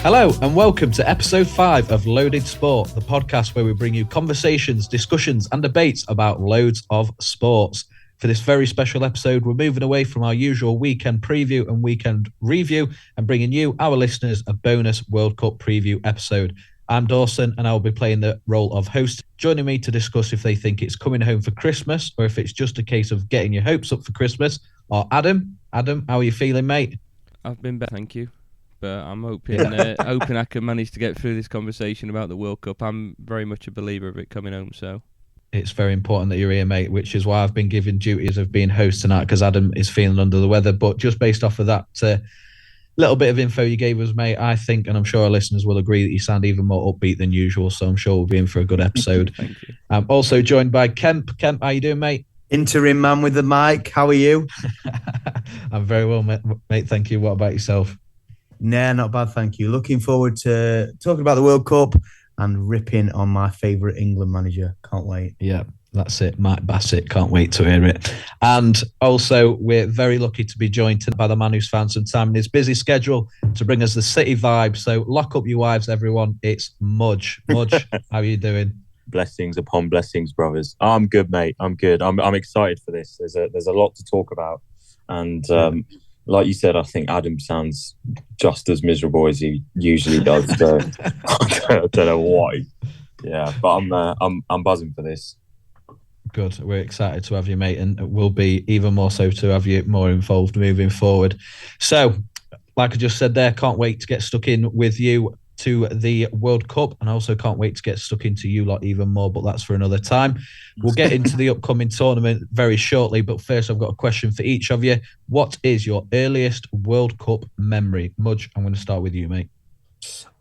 Hello and welcome to episode 5 of Loaded Sport, the podcast where we bring you conversations, discussions and debates about loads of sports. For this very special episode, we're moving away from our usual weekend preview and weekend review and bringing you, our listeners, a bonus World Cup preview episode. I'm Dawson and I'll be playing the role of host. Joining me to discuss if they think it's coming home for Christmas or if it's just a case of getting your hopes up for Christmas are Adam. Adam, how are you feeling, mate? I've been better, thank you. But I'm hoping I can manage to get through this conversation about the World Cup. I'm very much a believer of it coming home, so... It's very important that you're here, mate, which is why I've been given duties of being host tonight, because Adam is feeling under the weather. But just based off of that little bit of info you gave us, mate, I think, and I'm sure our listeners will agree, that you sound even more upbeat than usual, so I'm sure we'll be in for a good episode. Thank you. I'm also joined by Kemp. Kemp, how you doing, mate? Interim man with the mic, how are you? I'm very well, mate, thank you. What about yourself? Nah, not bad, thank you. Looking forward to talking about the World Cup and ripping on my favourite England manager. Can't wait. Yeah, that's it. Mike Bassett. Can't wait to hear it. And also, we're very lucky to be joined by the man who's found some time in his busy schedule to bring us the city vibe. So lock up your wives, everyone. It's Muj. Muj, how are you doing? Blessings upon blessings, brothers. I'm good, mate. I'm good. I'm excited for this. There's a lot to talk about. And like you said, I think Adam sounds just as miserable as he usually does. So I don't know why. Yeah, but I'm buzzing for this. Good. We're excited to have you, mate, and we'll be even more so to have you more involved moving forward. So, like I just said there, can't wait to get stuck in with you to the World Cup, and I also can't wait to get stuck into you lot even more, but that's for another time. We'll get into the upcoming tournament very shortly, but first I've got a question for each of you. What is your earliest World Cup memory? Mudge, I'm going to start with you, mate.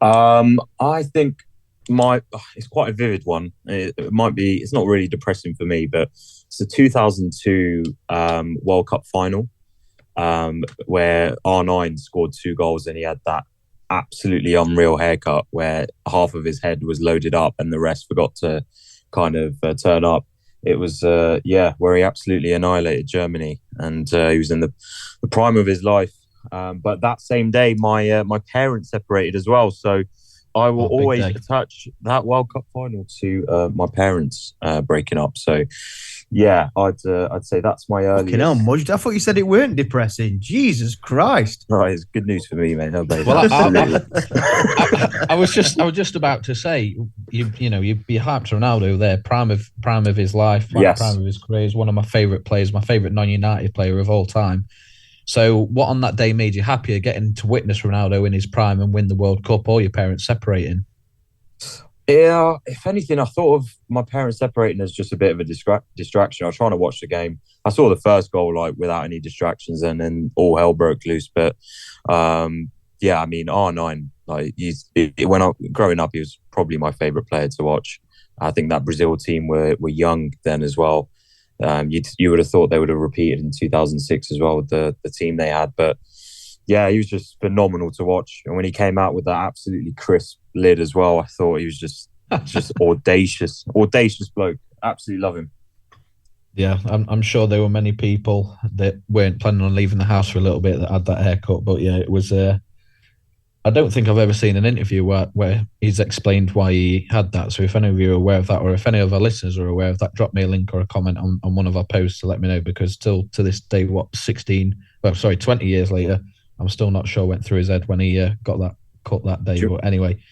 I think it's quite a vivid one. It might be, it's not really depressing for me, but it's the 2002 World Cup final where R9 scored 2 goals and he had that absolutely unreal haircut where half of his head was loaded up and the rest forgot to kind of turn up. It was where he absolutely annihilated Germany, and he was in the prime of his life. But that same day, my parents separated as well, so I will always attach that World Cup final to my parents breaking up. So yeah, I'd say that's my earliest. Fucking hell, Mudge, I thought you said it weren't depressing. Jesus Christ! Right, it's good news for me, mate. No, well, I was just about to say, you hyped Ronaldo there, prime of his life, prime of his career. He's one of my favourite players, my favourite non-United player of all time. So, what on that day made you happier, getting to witness Ronaldo in his prime and win the World Cup, or your parents separating? Yeah, if anything, I thought of my parents separating as just a bit of a distraction. I was trying to watch the game. I saw the first goal without any distractions, and then all hell broke loose. But I mean, R9, growing up, he was probably my favourite player to watch. I think that Brazil team were young then as well. You would have thought they would have repeated in 2006 as well with the team they had. But yeah, he was just phenomenal to watch. And when he came out with that absolutely crisp lid as well, I thought he was just audacious bloke. Absolutely love him. Yeah, I'm sure there were many people that weren't planning on leaving the house for a little bit that had that haircut. But yeah, it was... I don't think I've ever seen an interview where he's explained why he had that. So if any of you are aware of that, or if any of our listeners are aware of that, drop me a link or a comment on one of our posts to let me know, because still to this day, 20 years later, I'm still not sure what went through his head when he got that cut that day. But anyway,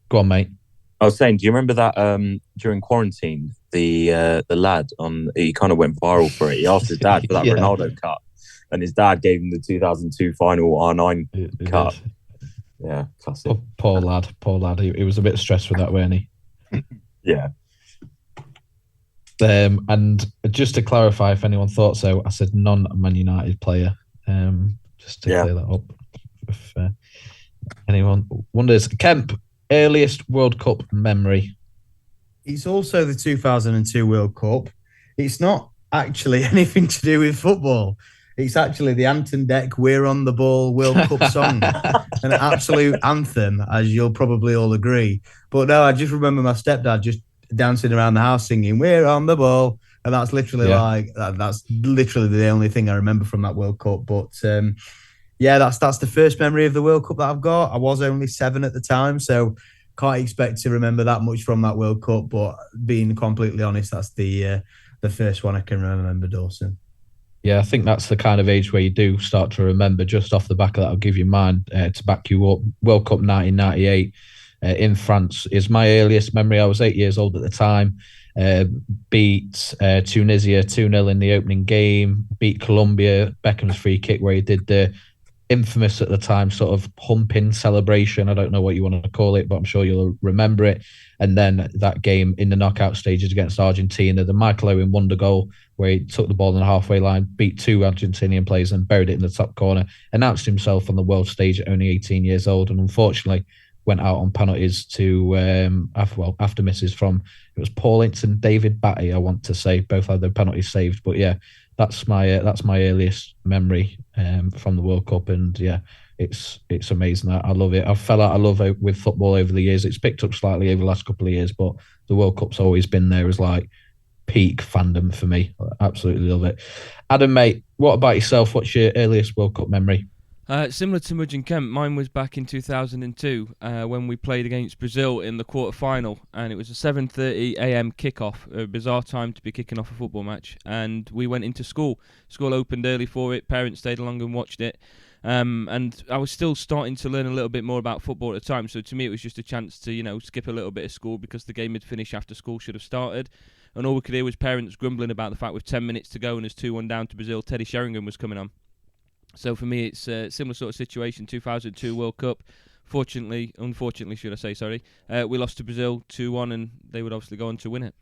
go on, mate. I was saying, do you remember that during quarantine, the lad he kind of went viral for it. He asked his dad for that Ronaldo cut, and his dad gave him the 2002 final R9 cut. Yeah, classic. Oh, poor lad. He was a bit stressed with that, wasn't he? Yeah. And just to clarify, if anyone thought so, I said non-Man United player. Just to clear that up. If anyone wonders. Kemp, earliest World Cup memory? It's also the 2002 World Cup. It's not actually anything to do with football. It's actually the Anton Deck We're on the Ball World Cup song. An absolute anthem, as you'll probably all agree. But no, I just remember my stepdad just dancing around the house singing "We're on the Ball," and that's literally that's literally the only thing I remember from that World Cup. But Yeah, that's the first memory of the World Cup that I've got. I was only 7 at the time, so can't expect to remember that much from that World Cup. But being completely honest, that's the first one I can remember, Dawson. Yeah, I think that's the kind of age where you do start to remember. Just off the back of that, I'll give you mine to back you up. World Cup 1998 in France is my earliest memory. I was 8 years old at the time. Beat Tunisia 2-0 in the opening game. Beat Colombia. Beckham's free kick where he did the infamous at the time sort of humping celebration. I don't know what you want to call it, but I'm sure you'll remember it. And then that game in the knockout stages against Argentina, the Michael Owen wonder goal where he took the ball on the halfway line, beat 2 Argentinian players and buried it in the top corner, announced himself on the world stage at only 18 years old, and unfortunately went out on penalties to after misses from, it was Paul Ince and David Batty, I want to say. Both had their penalties saved. But yeah, that's my earliest memory from the World Cup, and yeah, it's amazing. I love it. I fell out of love with football over the years. It's picked up slightly over the last couple of years, but the World Cup's always been there as like peak fandom for me. I absolutely love it. Adam, mate, what about yourself? What's your earliest World Cup memory? Similar to Muj and Kemp, mine was back in 2002 when we played against Brazil in the quarter-final, and it was a 7:30 a.m. kickoff, a bizarre time to be kicking off a football match, and we went into school. School opened early for it, parents stayed along and watched it, and I was still starting to learn a little bit more about football at the time, so to me it was just a chance to, skip a little bit of school because the game had finished after school should have started, and all we could hear was parents grumbling about the fact with 10 minutes to go and there's 2-1 down to Brazil, Teddy Sheringham was coming on. So for me, it's a similar sort of situation. 2002 World Cup. Unfortunately, should I say? Sorry, we lost to Brazil 2-1, and they would obviously go on to win it.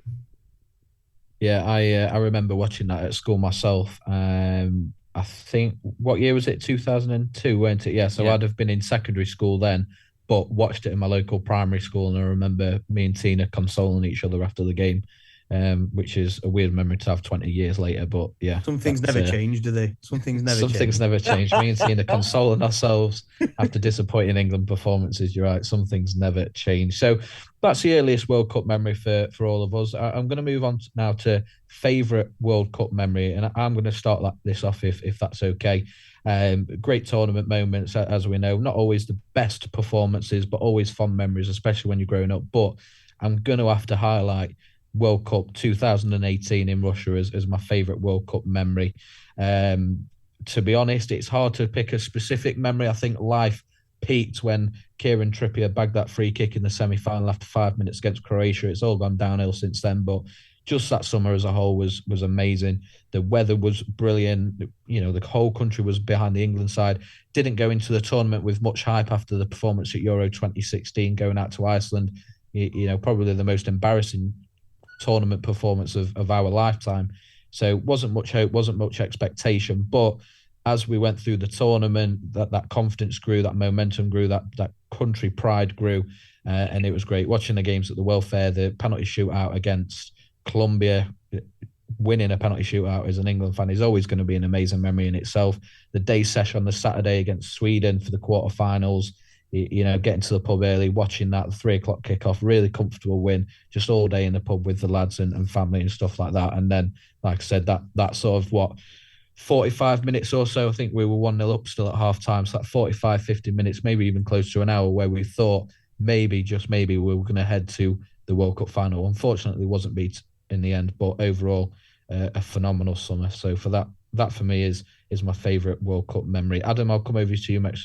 Yeah, I remember watching that at school myself. I think, what year was it? 2002, weren't it? Yeah. So Yeah. I'd have been in secondary school then, but watched it in my local primary school, and I remember me and Tina consoling each other after the game. Which is a weird memory to have 20 years later, but yeah. Some things never change, do they? Some things never change. Me and Tina consoling ourselves after disappointing England performances. You're right, some things never change. So that's the earliest World Cup memory for all of us. I'm going to move on now to favourite World Cup memory, and I'm going to start this off if that's okay. Great tournament moments, as we know, not always the best performances, but always fond memories, especially when you're growing up. But I'm going to have to highlight World Cup 2018 in Russia as my favourite World Cup memory. To be honest, it's hard to pick a specific memory. I think life peaked when Kieran Trippier bagged that free kick in the semi-final after 5 minutes against Croatia. It's all gone downhill since then, but just that summer as a whole was amazing. The weather was brilliant. The whole country was behind the England side. Didn't go into the tournament with much hype after the performance at Euro 2016, going out to Iceland. Probably the most embarrassing tournament performance of our lifetime. So wasn't much hope, wasn't much expectation. But as we went through the tournament, that confidence grew, that momentum grew, that country pride grew, and it was great watching the games at the Welfare. The penalty shootout against Colombia, winning a penalty shootout as an England fan is always going to be an amazing memory in itself. The day session on the Saturday against Sweden for the quarterfinals, getting to the pub early, watching that 3 o'clock kickoff, really comfortable win, just all day in the pub with the lads and family and stuff like that. And then, like I said, that sort of 45 minutes or so, I think we were 1-0 up still at half time. So that 45, 50 minutes, maybe even close to an hour, where we thought maybe, just maybe, we were going to head to the World Cup final. Unfortunately, wasn't beat in the end, but overall, a phenomenal summer. So for that for me is my favourite World Cup memory. Adam, I'll come over to you mate,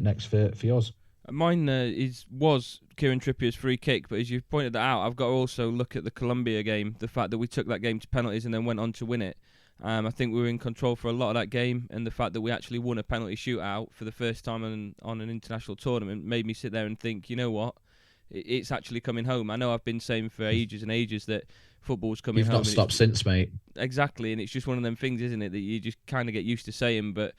next for yours. Mine was Kieran Trippier's free kick, but as you've pointed that out, I've got to also look at the Colombia game, the fact that we took that game to penalties and then went on to win it. I think we were in control for a lot of that game, and the fact that we actually won a penalty shootout for the first time on an international tournament made me sit there and think, you know what, it's actually coming home. I know I've been saying for ages and ages that football's coming home. You've not stopped since, mate. Exactly, and it's just one of them things, isn't it, that you just kind of get used to saying, but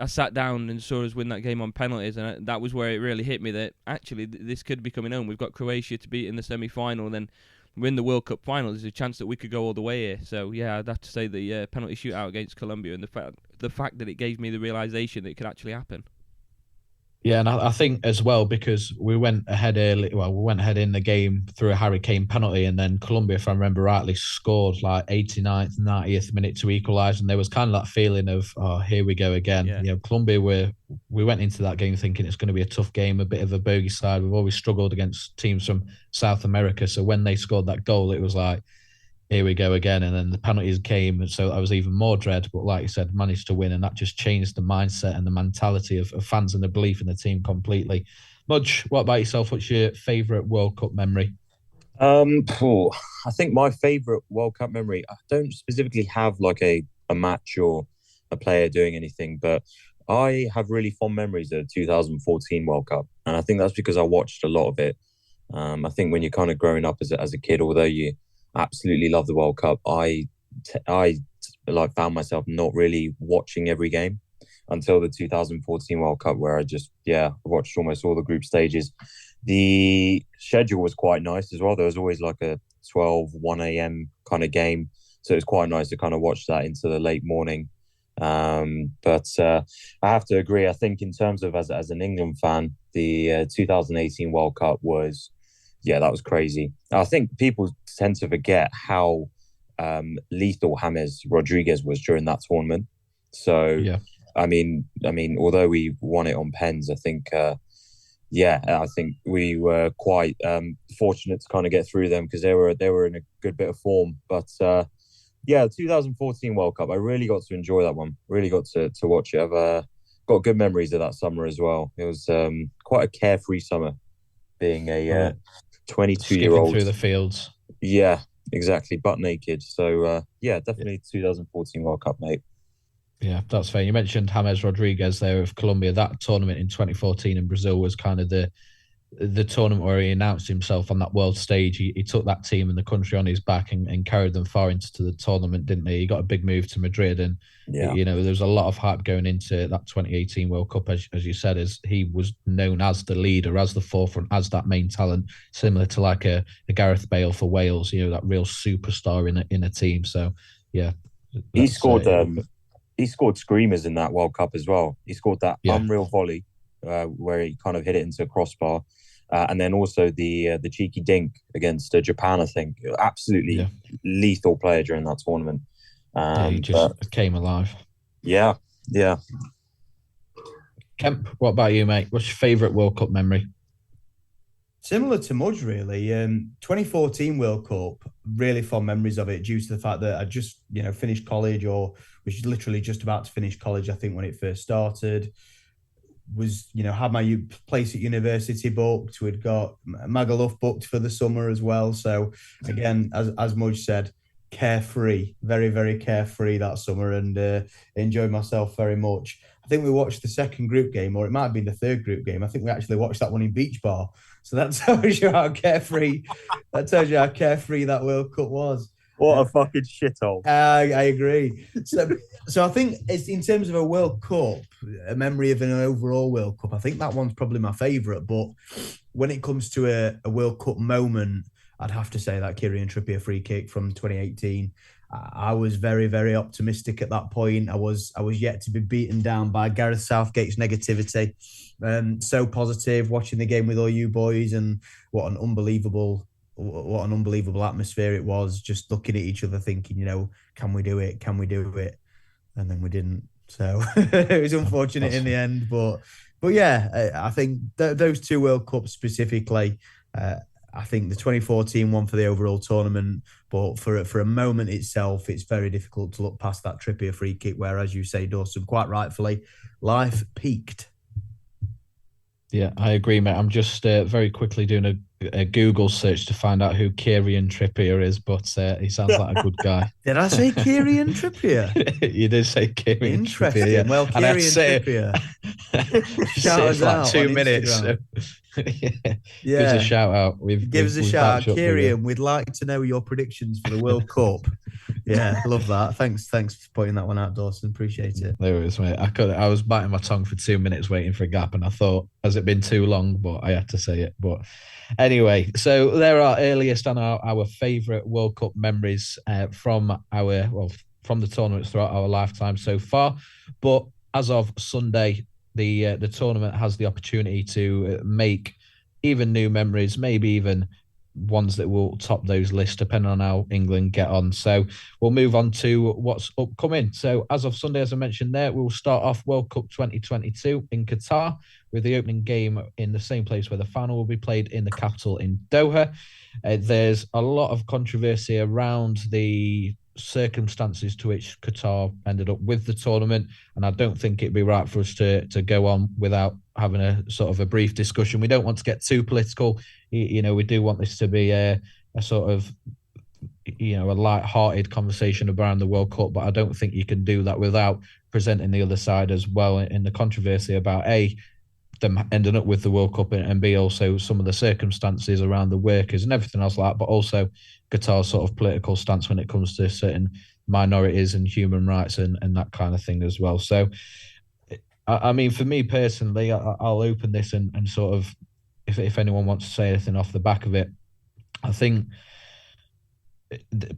I sat down and saw us win that game on penalties, and that was where it really hit me that actually this could be coming home. We've got Croatia to beat in the semi-final, and then we're in the World Cup final. There's a chance that we could go all the way here. So yeah, I'd have to say the penalty shootout against Colombia, and the fact that it gave me the realisation that it could actually happen. Yeah, and I think as well, because we went ahead early. Well, we went ahead in the game through a Harry Kane penalty, and then Colombia, if I remember rightly, scored like 89th, 90th minute to equalise, and there was kind of that feeling of, oh, here we go again. Yeah. You know, Colombia we went into that game thinking it's going to be a tough game, a bit of a bogey side. We've always struggled against teams from South America, so when they scored that goal, it was like, here we go again. And then the penalties came, and so that was even more dread. But like you said, managed to win, and that just changed the mindset and the mentality of fans and the belief in the team completely. Mudge, what about yourself? What's your favourite World Cup memory? I think my favourite World Cup memory, I don't specifically have like a match or a player doing anything, but I have really fond memories of the 2014 World Cup. And I think that's because I watched a lot of it. I think when you're kind of growing up as a kid, although you absolutely love the World Cup, I like found myself not really watching every game until the 2014 World Cup, where I watched almost all the group stages. The schedule was quite nice as well. There was always like a 1 a.m. kind of game, so it was quite nice to kind of watch that into the late morning. But I have to agree. I think in terms of as an England fan, the 2018 World Cup was, that was crazy. I think people tend to forget how lethal James Rodriguez was during that tournament. So, Yeah. I mean, although we won it on pens, I think, I think we were quite fortunate to kind of get through them because they were in a good bit of form. But the 2014 World Cup, I really got to enjoy that one. Really got to watch it. I've got good memories of that summer as well. It was quite a carefree summer, being a 22-year-old through the fields. Yeah, exactly, butt naked. So definitely 2014 World Cup, mate. Yeah, that's fair. You mentioned James Rodriguez there of Colombia. That tournament in 2014 in Brazil was kind of the tournament where he announced himself on that world stage. He took that team and the country on his back and carried them far into the tournament, didn't he? He got a big move to Madrid, and there was a lot of hype going into that 2018 World Cup, as you said, as he was known as the leader, as the forefront, as that main talent, similar to like a Gareth Bale for Wales, that real superstar in a team. So he scored. He scored screamers in that World Cup as well. He scored that unreal volley where he kind of hit it into a crossbar. And then also the cheeky dink against Japan, I think. Absolutely lethal player during that tournament. He just came alive. Yeah. Kemp, what about you, mate? What's your favourite World Cup memory? Similar to Mudge, really. 2014 World Cup, really fond memories of it due to the fact that I just, finished college, or was literally just about to finish college, I think, when it first started. Was, had my place at university booked. We'd got Magaluf booked for the summer as well. So, again, as Mudge said, carefree, very, very carefree that summer, and enjoyed myself very much. I think we watched the second group game, or it might have been the third group game. I think we actually watched that one in Beach Bar. So that tells you how carefree. That World Cup was. What a fucking shithole. I agree. So I think it's in terms of a World Cup, a memory of an overall World Cup, I think that one's probably my favourite. But when it comes to a World Cup moment, I'd have to say that Kieran Trippier free kick from 2018. I was very, very optimistic at that point. I was yet to be beaten down by Gareth Southgate's negativity. So positive, watching the game with all you boys, and what an unbelievable atmosphere it was. Just looking at each other, thinking, can we do it? Can we do it? And then we didn't. So it was unfortunate in the end. But I think those two World Cups specifically. I think the 2014 one for the overall tournament, but for a moment itself, it's very difficult to look past that Trippier free kick where, as you say, Dawson, quite rightfully, life peaked. Yeah, I agree, mate. I'm just very quickly doing a Google search to find out who Kieran Trippier is, but he sounds like a good guy. Did I say Kieran Trippier? You did say Kieran Interesting. Trippier. Yeah. Well, Kieran Trippier. Shout us out. 2 minutes. So, Give us a shout out. Give us a shout out. Kieran, we'd like to know your predictions for the World Cup. Yeah, love that. Thanks for pointing that one out, Dawson. Appreciate it. There it is, mate. I was biting my tongue for 2 minutes waiting for a gap, and I thought, has it been too long? But I had to say it. But anyway, so there are earliest and our favourite World Cup memories from the tournaments throughout our lifetime so far. But as of Sunday, the tournament has the opportunity to make even new memories, maybe even ones that will top those lists, depending on how England get on. So we'll move on to what's upcoming. So as of Sunday, as I mentioned there, we'll start off World Cup 2022 in Qatar, with the opening game in the same place where the final will be played, in the capital in Doha. There's a lot of controversy around the circumstances to which Qatar ended up with the tournament, and I don't think it'd be right for us to go on without having a sort of a brief discussion. We don't want to get too political. We do want this to be a sort of a light-hearted conversation around the World Cup, but I don't think you can do that without presenting the other side as well in the controversy about them ending up with the World Cup, and B, also some of the circumstances around the workers and everything else like that, but also Qatar's sort of political stance when it comes to certain minorities and human rights and that kind of thing as well. So, I mean, for me personally, I'll open this and sort of, if anyone wants to say anything off the back of it, I think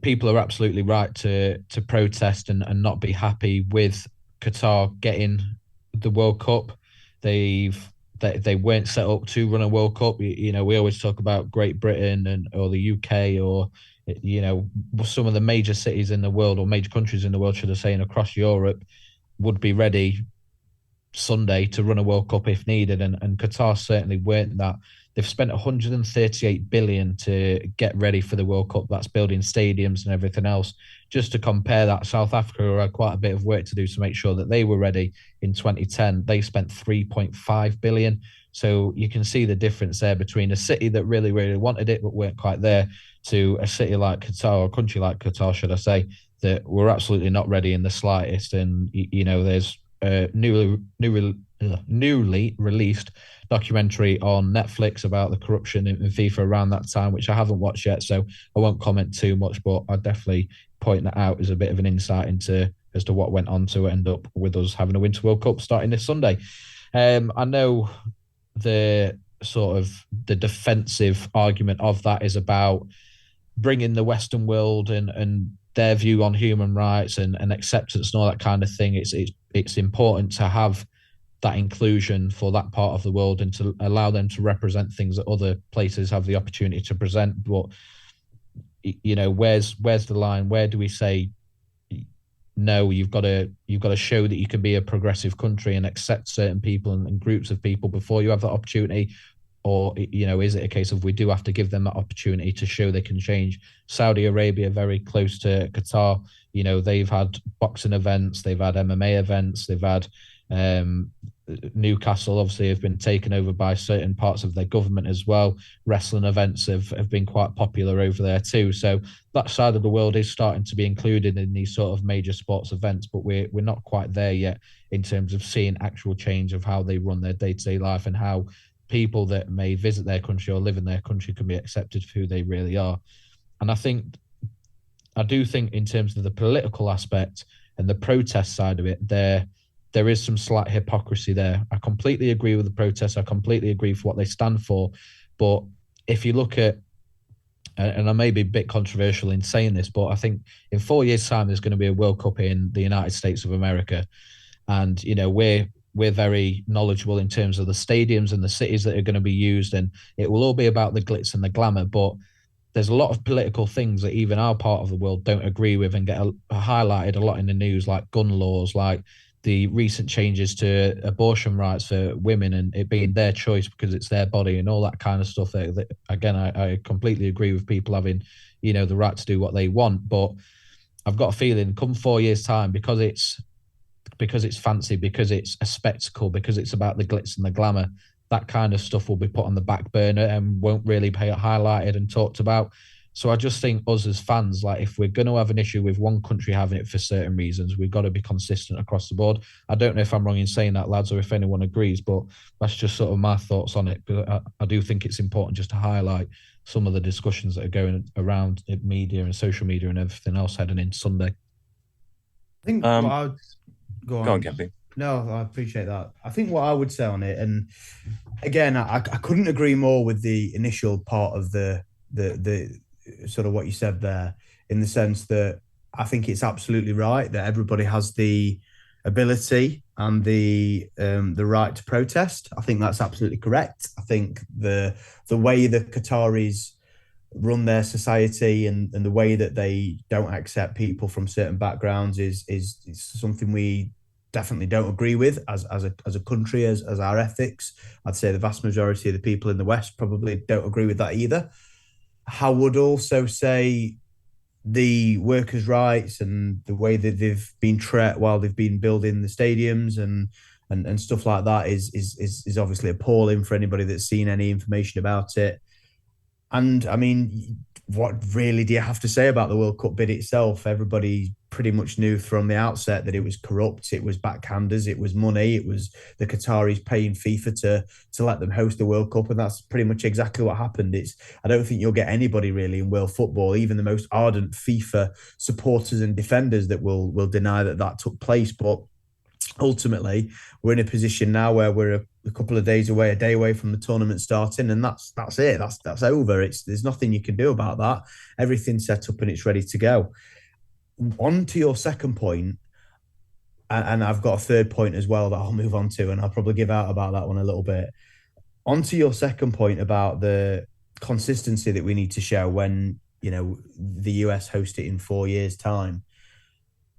people are absolutely right to protest and not be happy with Qatar getting the World Cup. They weren't set up to run a World Cup. We always talk about Great Britain or the UK, or some of the major cities in the world, or major countries in the world, should I say, and across Europe, would be ready Sunday to run a World Cup if needed, and Qatar certainly weren't that. They've spent 138 billion to get ready for the World Cup. That's building stadiums and everything else. Just to compare that, South Africa had quite a bit of work to do to make sure that they were ready in 2010. They spent 3.5 billion. So you can see the difference there between a city that really, really wanted it but weren't quite there, to a city like Qatar, or a country like Qatar, should I say, that were absolutely not ready in the slightest. And, there's a newly released documentary on Netflix about the corruption in FIFA around that time, which I haven't watched yet, so I won't comment too much, but I definitely point that out as a bit of an insight as to what went on to end up with us having a Winter World Cup starting this Sunday. I know the sort of the defensive argument of that is about bringing the Western world and their view on human rights and acceptance and all that kind of thing. It's important to have that inclusion for that part of the world and to allow them to represent things that other places have the opportunity to present. But where's the line? Where do we say no? You've got to show that you can be a progressive country and accept certain people and groups of people before you have that opportunity. Or, is it a case of we do have to give them that opportunity to show they can change? Saudi Arabia, very close to Qatar, they've had boxing events, they've had MMA events, they've had Newcastle obviously have been taken over by certain parts of their government as well. Wrestling events have been quite popular over there too. So that side of the world is starting to be included in these sort of major sports events, but we're not quite there yet in terms of seeing actual change of how they run their day-to-day life and how people that may visit their country or live in their country can be accepted for who they really are. And I do think in terms of the political aspect and the protest side of it, there is some slight hypocrisy there. I completely agree with the protests. I completely agree for what they stand for. But if you look at, and I may be a bit controversial in saying this, but I think in 4 years' time, there's going to be a World Cup in the United States of America. And, we're very knowledgeable in terms of the stadiums and the cities that are going to be used, and it will all be about the glitz and the glamour. But there's a lot of political things that even our part of the world don't agree with and get highlighted a lot in the news, like gun laws, like the recent changes to abortion rights for women and it being their choice because it's their body and all that kind of stuff. That again, I completely agree with people having, the right to do what they want. But I've got a feeling come 4 years' time, because it's fancy, because it's a spectacle, because it's about the glitz and the glamour, that kind of stuff will be put on the back burner and won't really be highlighted and talked about. So I just think us as fans, like if we're going to have an issue with one country having it for certain reasons, we've got to be consistent across the board. I don't know if I'm wrong in saying that, lads, or if anyone agrees, but that's just sort of my thoughts on it. But I do think it's important just to highlight some of the discussions that are going around in media and social media and everything else heading into Sunday. I think Go on, Kemp. No, I appreciate that. I think what I would say on it, and again, I couldn't agree more with the initial part of the sort of what you said there, in the sense that I think it's absolutely right that everybody has the ability and the right to protest. I think that's absolutely correct. I think the way the Qataris run their society and the way that they don't accept people from certain backgrounds is something we definitely don't agree with as a country, as our ethics. I'd say the vast majority of the people in the West probably don't agree with that either. I would also say the workers' rights and the way that they've been treated while they've been building the stadiums and stuff like that is obviously appalling for anybody that's seen any information about it. And I mean, what really do you have to say about the World Cup bid itself? Everybody pretty much knew from the outset that it was corrupt, it was backhanders, it was money, it was the Qataris paying FIFA to let them host the World Cup, and that's pretty much exactly what happened. I don't think you'll get anybody really in world football, even the most ardent FIFA supporters and defenders, that will deny that took place. But ultimately, we're in a position now where we're a couple of days away, a day away from the tournament starting, and that's it. That's over. There's nothing you can do about that. Everything's set up and it's ready to go. On to your second point, and I've got a third point as well that I'll move on to, and I'll probably give out about that one a little bit. On to your second point about the consistency that we need to show when the US host it in 4 years' time.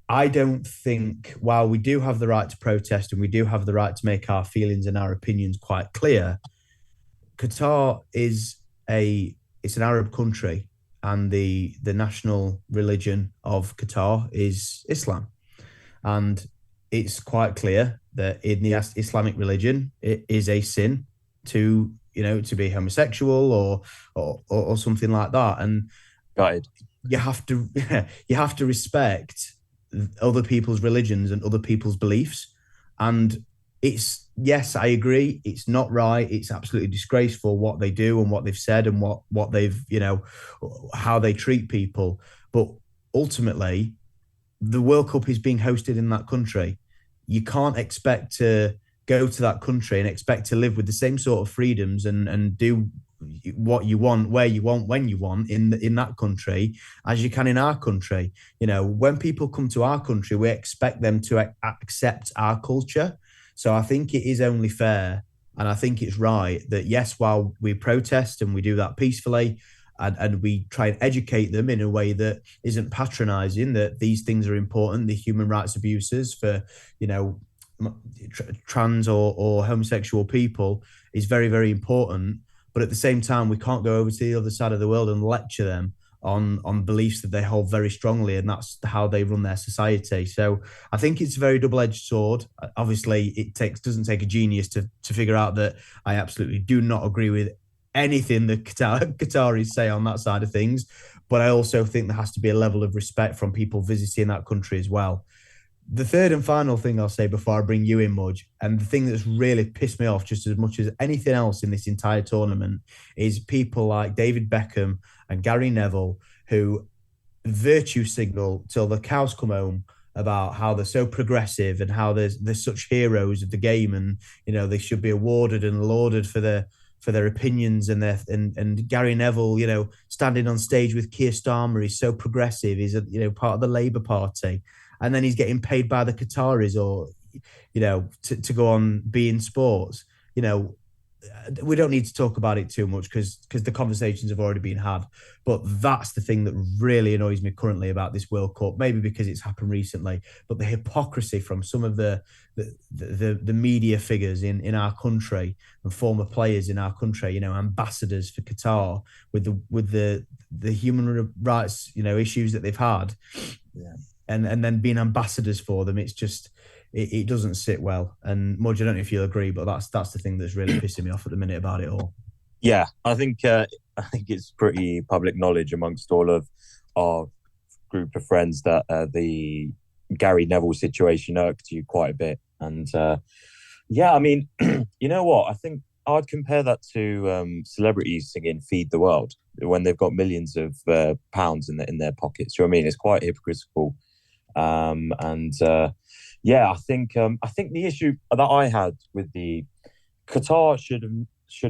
I don't think, while we do have the right to protest and we do have the right to make our feelings and our opinions quite clear, Qatar it's an Arab country, and the national religion of Qatar is Islam. And it's quite clear that in the Islamic religion, it is a sin to be homosexual or something like that. And you have to respect other people's religions and other people's beliefs. And yes, I agree, it's not right. It's absolutely disgraceful what they do and what they've said and what they've, how they treat people. But ultimately, the World Cup is being hosted in that country. You can't expect to go to that country and expect to live with the same sort of freedoms and do what you want, where you want, when you want in that country as you can in our country. When people come to our country, we expect them to accept our culture. So I think it is only fair, and I think it's right that, yes, while we protest and we do that peacefully, and we try and educate them in a way that isn't patronizing, that these things are important, the human rights abuses for trans or homosexual people is very, very important. But at the same time, we can't go over to the other side of the world and lecture them on beliefs that they hold very strongly, and that's how they run their society. So I think it's a very double-edged sword. Obviously, doesn't take a genius to figure out that I absolutely do not agree with anything the Qataris say on that side of things. But I also think there has to be a level of respect from people visiting that country as well. The third and final thing I'll say before I bring you in, Mudge, and the thing that's really pissed me off just as much as anything else in this entire tournament, is people like David Beckham and Gary Neville, who virtue signal till the cows come home about how they're so progressive and how they're such heroes of the game, and they should be awarded and lauded for their opinions and Gary Neville, standing on stage with Keir Starmer, he's so progressive, he's part of the Labour Party. And then he's getting paid by the Qataris or, to go on be in sports. We don't need to talk about it too much because the conversations have already been had. But that's the thing that really annoys me currently about this World Cup, maybe because it's happened recently, but the hypocrisy from some of the media figures in our country and former players in our country, ambassadors for Qatar with the human rights, issues that they've had. Yeah. And then being ambassadors for them, it's just it doesn't sit well. And Mudge, I don't know if you'll agree, but that's the thing that's really pissing me off at the minute about it all. Yeah, I think it's pretty public knowledge amongst all of our group of friends that the Gary Neville situation irked you quite a bit. And yeah, I mean, you know what? I think I'd compare that to celebrities singing "Feed the World" when they've got millions of pounds in their pockets. Do you know what I mean? It's quite hypocritical. Yeah, I think the issue that I had with the Qatar should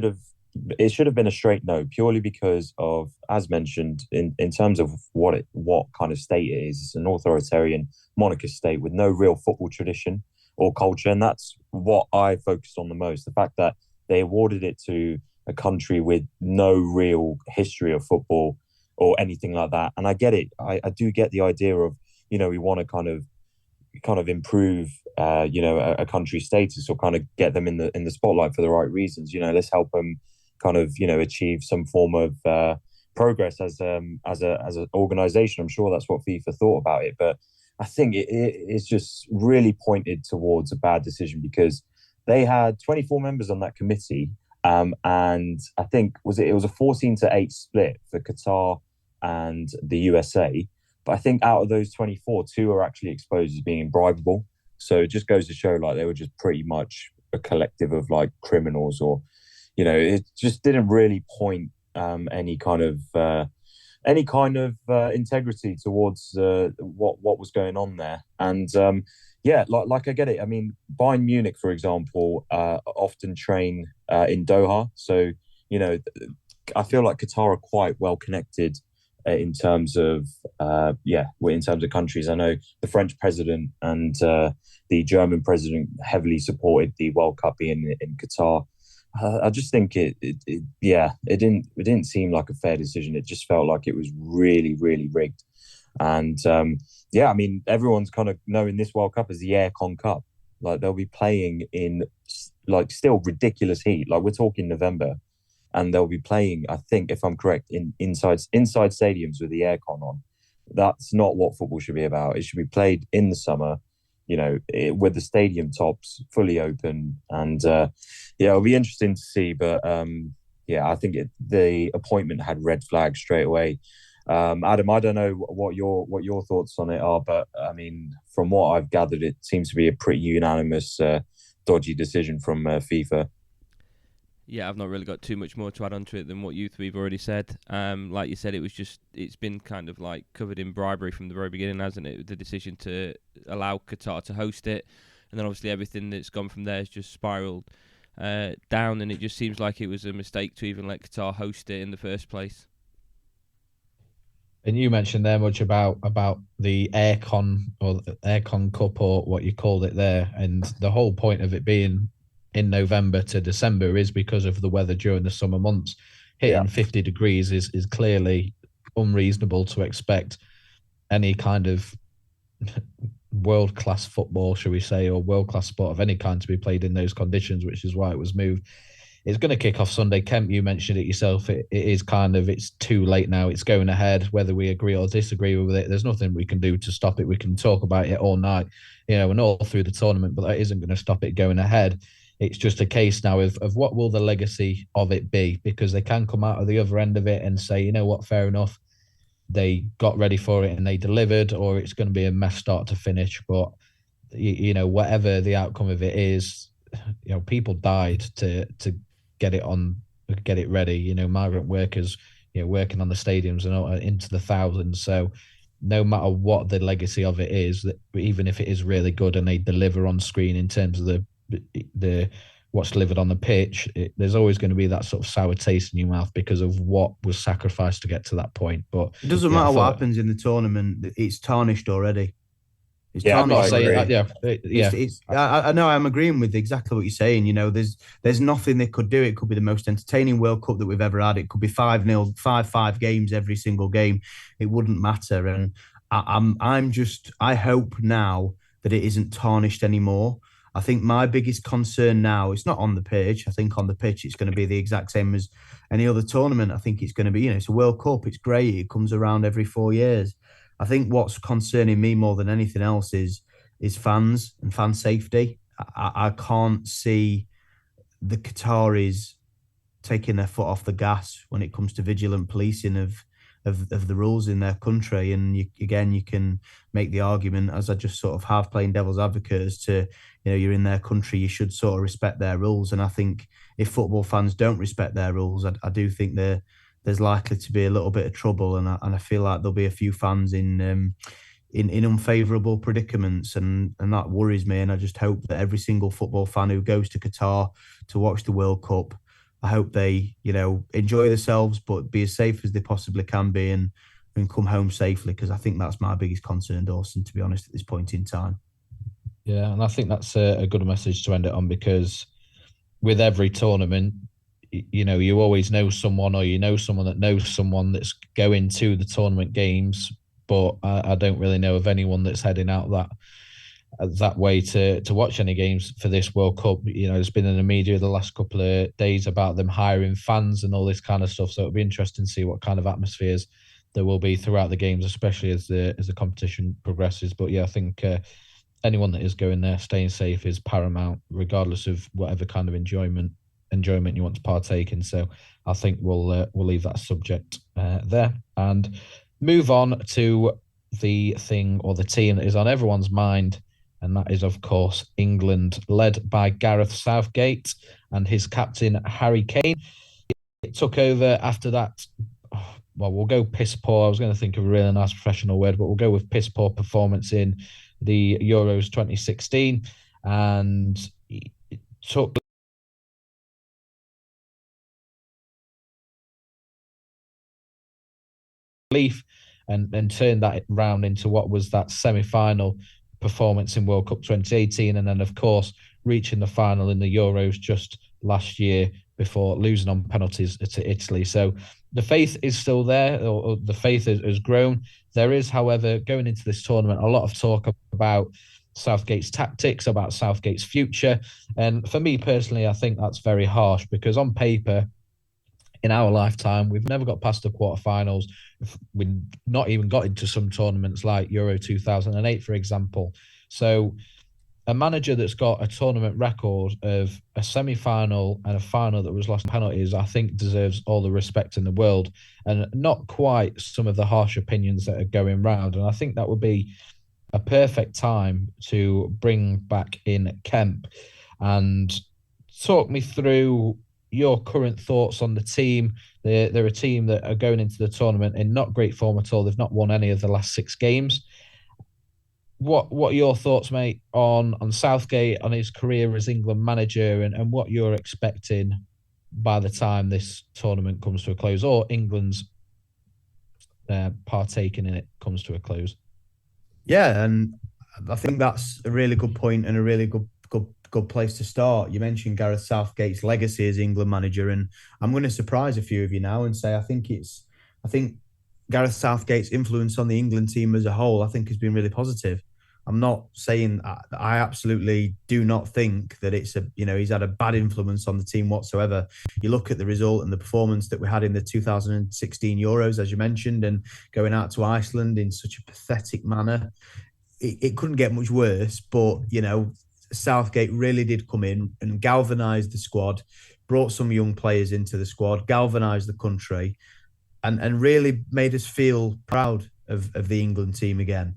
have been a straight no, purely because of, as mentioned, in terms of what kind of state it is. It's an authoritarian monarchist state with no real football tradition or culture. And that's what I focused on the most. The fact that they awarded it to a country with no real history of football or anything like that. And I get it. I do get the idea of, we want to kind of improve, a country's status or kind of get them in the spotlight for the right reasons. Let's help them kind of, achieve some form of progress as an organization. I'm sure that's what FIFA thought about it, but I think it's just really pointed towards a bad decision because they had 24 members on that committee, and I think it was a 14-8 split for Qatar and the USA. But I think out of those 24, 2 are actually exposed as being bribable. So it just goes to show like they were just pretty much a collective of like criminals, or it just didn't really point any kind of integrity towards what was going on there. And like I get it. I mean, Bayern Munich, for example, often train in Doha, so I feel like Qatar are quite well connected in terms of countries. I know the French president and the German president heavily supported the World Cup being in Qatar. I just think it didn't seem like a fair decision. It just felt like it was really, really rigged. And I mean, everyone's kind of knowing this World Cup as the Aircon Cup. Like they'll be playing in like still ridiculous heat. Like we're talking November, and they'll be playing, I think, if I'm correct, in inside stadiums with the aircon on. That's not what football should be about. It should be played in the summer, with the stadium tops fully open. And it'll be interesting to see. But I think the appointment had red flags straight away. Adam, I don't know what your thoughts on it are, but I mean, from what I've gathered, it seems to be a pretty unanimous dodgy decision from FIFA. Yeah, I've not really got too much more to add onto it than what you three have already said. Like you said, it's been kind of like covered in bribery from the very beginning, hasn't it? The decision to allow Qatar to host it, and then obviously everything that's gone from there has just spiraled down, and it just seems like it was a mistake to even let Qatar host it in the first place. And you mentioned there much about the Aircon or the Aircon Cup or what you called it there, and the whole point of it being in November to December is because of the weather during the summer months. Hitting 50 degrees is clearly unreasonable to expect any kind of world-class football, shall we say, or world-class sport of any kind to be played in those conditions, which is why it was moved. It's going to kick off Sunday. Kemp, you mentioned it yourself. It is kind of, it's too late now. It's going ahead, whether we agree or disagree with it. There's nothing we can do to stop it. We can talk about it all night, and all through the tournament, but that isn't going to stop it going ahead. It's just a case now of what will the legacy of it be, because they can come out of the other end of it and say, you know what, fair enough, they got ready for it and they delivered, or it's going to be a mess start to finish. But, whatever the outcome of it is, people died to get it ready. Migrant workers, working on the stadiums and into the thousands. So no matter what the legacy of it is, that even if it is really good and they deliver on screen in terms of the what's delivered on the pitch, there's always going to be that sort of sour taste in your mouth because of what was sacrificed to get to that point. But it doesn't matter what happens in the tournament; it's tarnished already. It's tarnished. I'm not saying that. I know. I'm agreeing with exactly what you're saying. There's nothing they could do. It could be the most entertaining World Cup that we've ever had. It could be 5-0, 5-5 games every single game. It wouldn't matter. And I hope now that it isn't tarnished anymore. I think my biggest concern now, it's not on the pitch. I think on the pitch, it's going to be the exact same as any other tournament. I think it's going to be, it's a World Cup. It's great. It comes around every 4 years. I think what's concerning me more than anything else is fans and fan safety. I can't see the Qataris taking their foot off the gas when it comes to vigilant policing of the rules in their country. And you can make the argument, as I just sort of have, playing devil's advocate, as to, you're in their country, you should sort of respect their rules. And I think if football fans don't respect their rules, I do think there's likely to be a little bit of trouble. And I feel like there'll be a few fans in unfavourable predicaments, and that worries me. And I just hope that every single football fan who goes to Qatar to watch the World Cup, I hope they, enjoy themselves, but be as safe as they possibly can be and come home safely, because I think that's my biggest concern, Dawson, to be honest, at this point in time. Yeah, and I think that's a good message to end it on, because with every tournament, you always know someone, or you know someone that knows someone that's going to the tournament games. But I don't really know of anyone that's heading out that way to watch any games for this World Cup. There's been in the media the last couple of days about them hiring fans and all this kind of stuff. So it'll be interesting to see what kind of atmospheres there will be throughout the games, especially as the competition progresses. But yeah, I think anyone that is going there, staying safe is paramount, regardless of whatever kind of enjoyment you want to partake in. So I think we'll leave that subject there and move on to the thing or the team that is on everyone's mind, and that is, of course, England, led by Gareth Southgate and his captain Harry Kane. It took over after that. Well, we'll go piss poor. I was going to think of a really nice professional word, but we'll go with piss poor performance in the Euros 2016, and it took belief and turned that round into what was that semi-final performance in World Cup 2018, and then of course reaching the final in the Euros just last year before losing on penalties to Italy. So the faith is still there, or the faith has grown. There is, however, going into this tournament, a lot of talk about Southgate's tactics, about Southgate's future. And for me personally, I think that's very harsh, because on paper, in our lifetime, we've never got past the quarterfinals. We've not even got into some tournaments like Euro 2008, for example. So a manager that's got a tournament record of a semi-final and a final that was lost in penalties, I think deserves all the respect in the world, and not quite some of the harsh opinions that are going round. And I think that would be a perfect time to bring back in Kemp and talk me through your current thoughts on the team. They're a team that are going into the tournament in not great form at all. They've not won any of the last 6 games. What are your thoughts, mate, on Southgate, on his career as England manager, and what you're expecting by the time this tournament comes to a close, or England's partaking in it comes to a close? Yeah, and I think that's a really good point and a really good place to start. You mentioned Gareth Southgate's legacy as England manager, and I'm going to surprise a few of you now and say I think Gareth Southgate's influence on the England team as a whole, I think, has been really positive. I'm not saying I absolutely do not think that it's he's had a bad influence on the team whatsoever. You look at the result and the performance that we had in the 2016 Euros, as you mentioned, and going out to Iceland in such a pathetic manner. It couldn't get much worse, but Southgate really did come in and galvanise the squad, brought some young players into the squad, galvanised the country, and really made us feel proud of the England team again.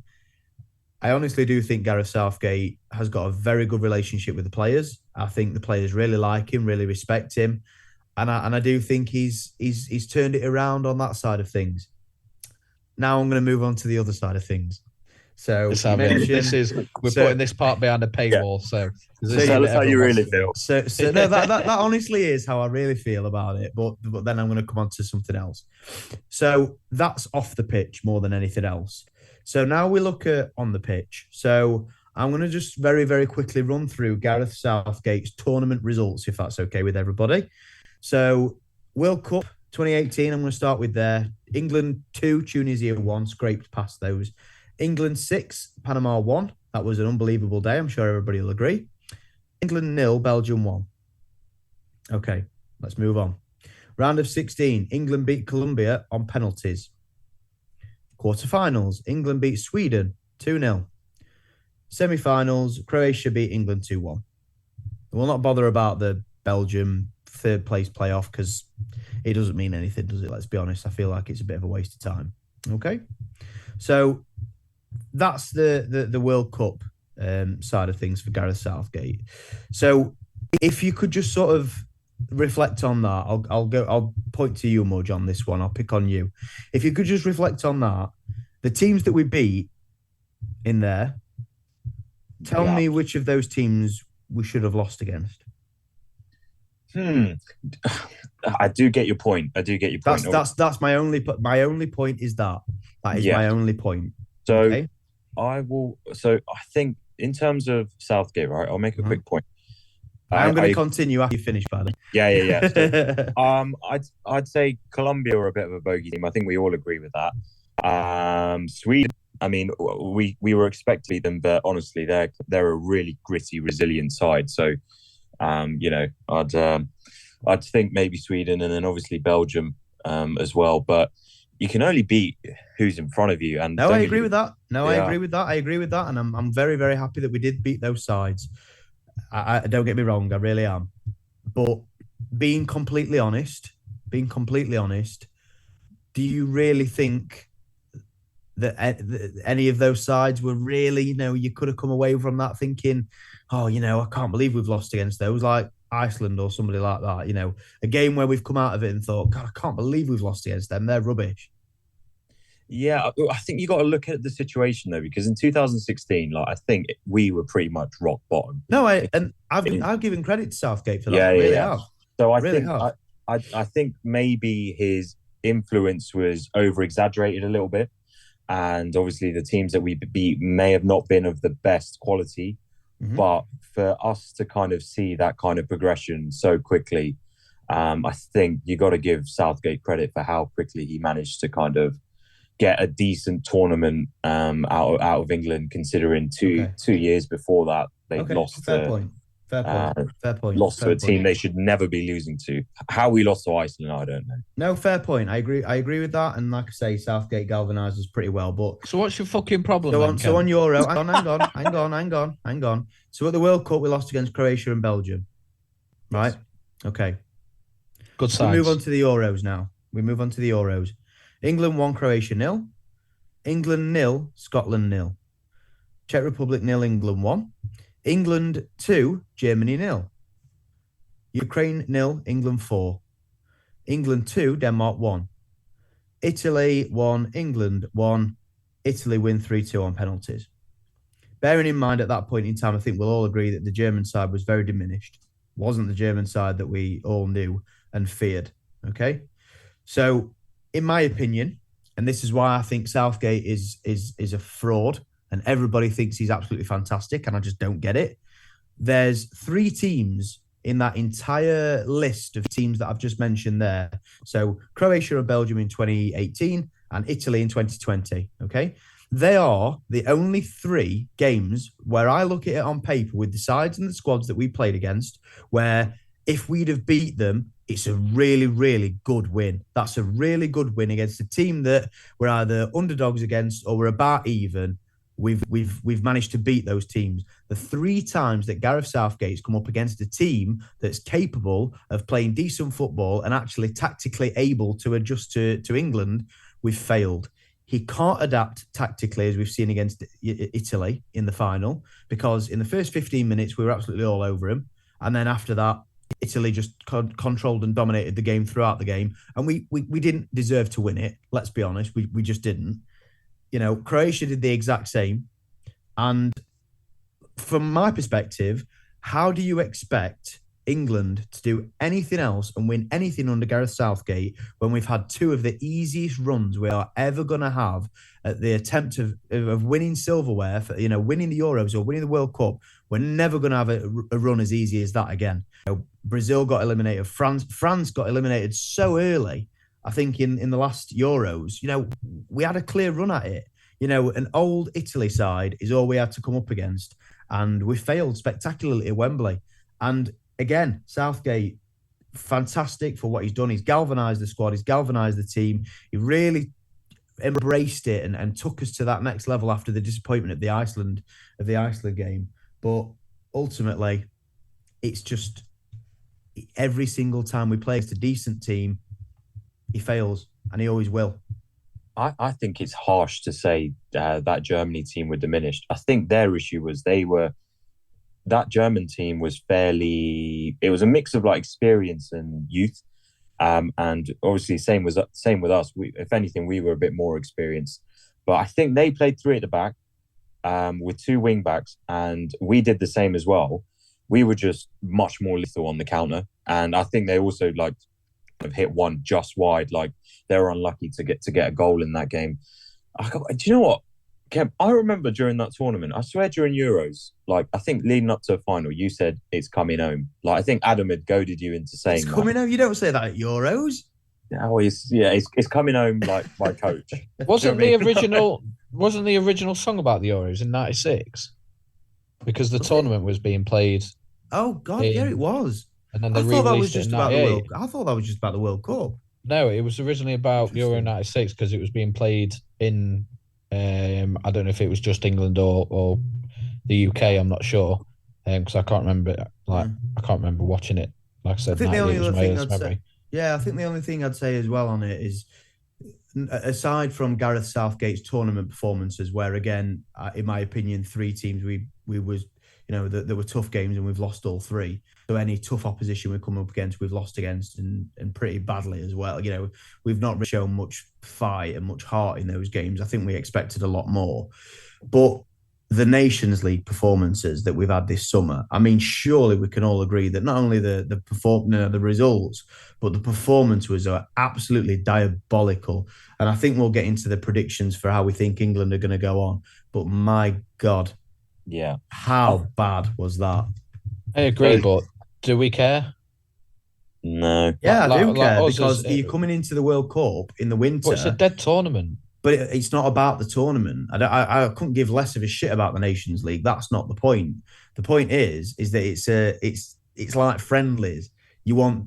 I honestly do think Gareth Southgate has got a very good relationship with the players. I think the players really like him, really respect him, and I do think he's turned it around on that side of things. Now I'm going to move on to the other side of things. So we're putting this part behind a paywall. Yeah. So tell us how you really feel. So no, that honestly is how I really feel about it. But then I'm going to come on to something else. So that's off the pitch more than anything else. So now we look at on the pitch. So I'm going to just very, very quickly run through Gareth Southgate's tournament results, if that's okay with everybody. So World Cup 2018, I'm going to start with there. England 2, Tunisia 1, scraped past those. England 6, Panama 1. That was an unbelievable day. I'm sure everybody will agree. England 0, Belgium 1. Okay, let's move on. Round of 16, England beat Colombia on penalties. Quarterfinals, England beat Sweden 2-0. Semi-finals, Croatia beat England 2-1. We'll not bother about the Belgium third place playoff because it doesn't mean anything, does it? Let's be honest. I feel like it's a bit of a waste of time. Okay, so that's the World Cup side of things for Gareth Southgate. So if you could just sort of reflect on that, I'll point to you, Mudge, on this one. I'll pick on you. If you could just reflect on that, the teams that we beat in there, tell me which of those teams we should have lost against. I do get your point. That's my only point is that. That is my only point. So okay. I will. So I think in terms of Southgate, right? I'll make a quick point. I'm going to continue after you finish, Paddy. Yeah. So, I'd say Colombia are a bit of a bogey team. I think we all agree with that. Sweden, I mean, we were expecting them, but honestly, they're a really gritty, resilient side. So, I'd think maybe Sweden, and then obviously Belgium as well. But you can only beat who's in front of you. And I agree with that. I agree with that. And I'm very, very happy that we did beat those sides. I don't get me wrong, I really am. But being completely honest, do you really think that any of those sides were really, you could have come away from that thinking, oh, I can't believe we've lost against those, like Iceland or somebody like that, a game where we've come out of it and thought, God, I can't believe we've lost against them. They're rubbish. Yeah, I think you got to look at the situation though, because in 2016, I think we were pretty much rock bottom. No, I've given credit to Southgate for that. I really have. So I think maybe his influence was over exaggerated a little bit, and obviously the teams that we beat may have not been of the best quality, but for us to kind of see that kind of progression so quickly, I think you got to give Southgate credit for how quickly he managed to kind of get a decent tournament out of England, considering two years before that they lost. Fair point. Lost to a team they should never be losing to. How we lost to Iceland, I don't know. No, fair point. I agree with that. And like I say, Southgate galvanised us pretty well. But so what's your fucking problem? So on Euro, hang on. So at the World Cup, we lost against Croatia and Belgium, right? Yes. Okay. Good signs. We move on to the Euros. England 1, Croatia 0. England 0, Scotland 0. Czech Republic 0, England 1. England 2, Germany 0. Ukraine 0, England 4. England 2, Denmark 1. Italy 1, England 1. Italy win 3-2 on penalties. Bearing in mind at that point in time, I think we'll all agree that the German side was very diminished. It wasn't the German side that we all knew and feared. Okay? So, in my opinion, and this is why I think Southgate is a fraud, and everybody thinks he's absolutely fantastic, and I just don't get it. There's 3 teams in that entire list of teams that I've just mentioned there. So Croatia and Belgium in 2018 and Italy in 2020, okay? They are the only 3 games where I look at it on paper with the sides and the squads that we played against, where if we'd have beat them, it's a really, really good win. That's a really good win against a team that we're either underdogs against or we're about even. We've managed to beat those teams. The 3 times that Gareth Southgate's come up against a team that's capable of playing decent football and actually tactically able to adjust to England, we've failed. He can't adapt tactically, as we've seen against Italy in the final, because in the first 15 minutes, we were absolutely all over him. And then after that, Italy just controlled and dominated the game throughout the game. And we didn't deserve to win it. Let's be honest. We just didn't. Croatia did the exact same. And from my perspective, how do you expect England to do anything else and win anything under Gareth Southgate when we've had 2 of the easiest runs we are ever going to have at the attempt of winning silverware, for, winning the Euros or winning the World Cup? We're never going to have a run as easy as that again. Brazil got eliminated. France got eliminated so early. I think in the last Euros, we had a clear run at it. An old Italy side is all we had to come up against. And we failed spectacularly at Wembley. And again, Southgate, fantastic for what he's done. He's galvanised the squad. He's galvanised the team. He really embraced it and took us to that next level after the disappointment of the Iceland game. But ultimately, it's just every single time we play against a decent team, he fails, and he always will. I think it's harsh to say that Germany team were diminished. I think their issue was that German team was it was a mix of experience and youth. And obviously same with us. If anything, we were a bit more experienced. But I think they played 3 at the back with 2 wing backs, and we did the same as well. We were just much more lethal on the counter. And I think they also hit one just wide. They were unlucky to get a goal in that game. Do you know what? Kemp, I remember during that tournament, I swear during Euros, like I think leading up to a final, you said it's coming home. Like I think Adam had goaded you into saying It's coming that. home. You don't say that at Euros. Oh, it's coming home like my coach. Wasn't Do you know the what I mean? original song about the Euros in '96? Because the Was it? tournament was being played, Oh God, yeah, it was. and then they I thought that was re-released it in just about the '98. World. I thought that was just about the World Cup. No, it was originally about Euro Interesting. '96 because it was being played in. I don't know if it was just England or the UK. I'm not sure because I can't remember. Like I can't remember watching it. Like I I said, think the only '98 was other my thing earliest I'd say, memory. yeah, I think the only thing I'd say as well on it is, aside from Gareth Southgate's tournament performances, where again, in my opinion, three teams we was, there were tough games and we've lost all three. So any tough opposition we come up against, we've lost against and pretty badly as well. We've not really shown much fight and much heart in those games. I think we expected a lot more, but the Nations League performances that we've had this summer, I mean, surely we can all agree that not only the results, but the performance was absolutely diabolical. And I think we'll get into the predictions for how we think England are going to go on. But my God, Yeah. how bad was that? I agree, but do we care? No. Yeah, I do care us because as- you're coming into the World Cup in the winter. But it's a dead tournament. But it's not about the tournament. I couldn't give less of a shit about the Nations League. That's not the point. The point is that it's like friendlies. You want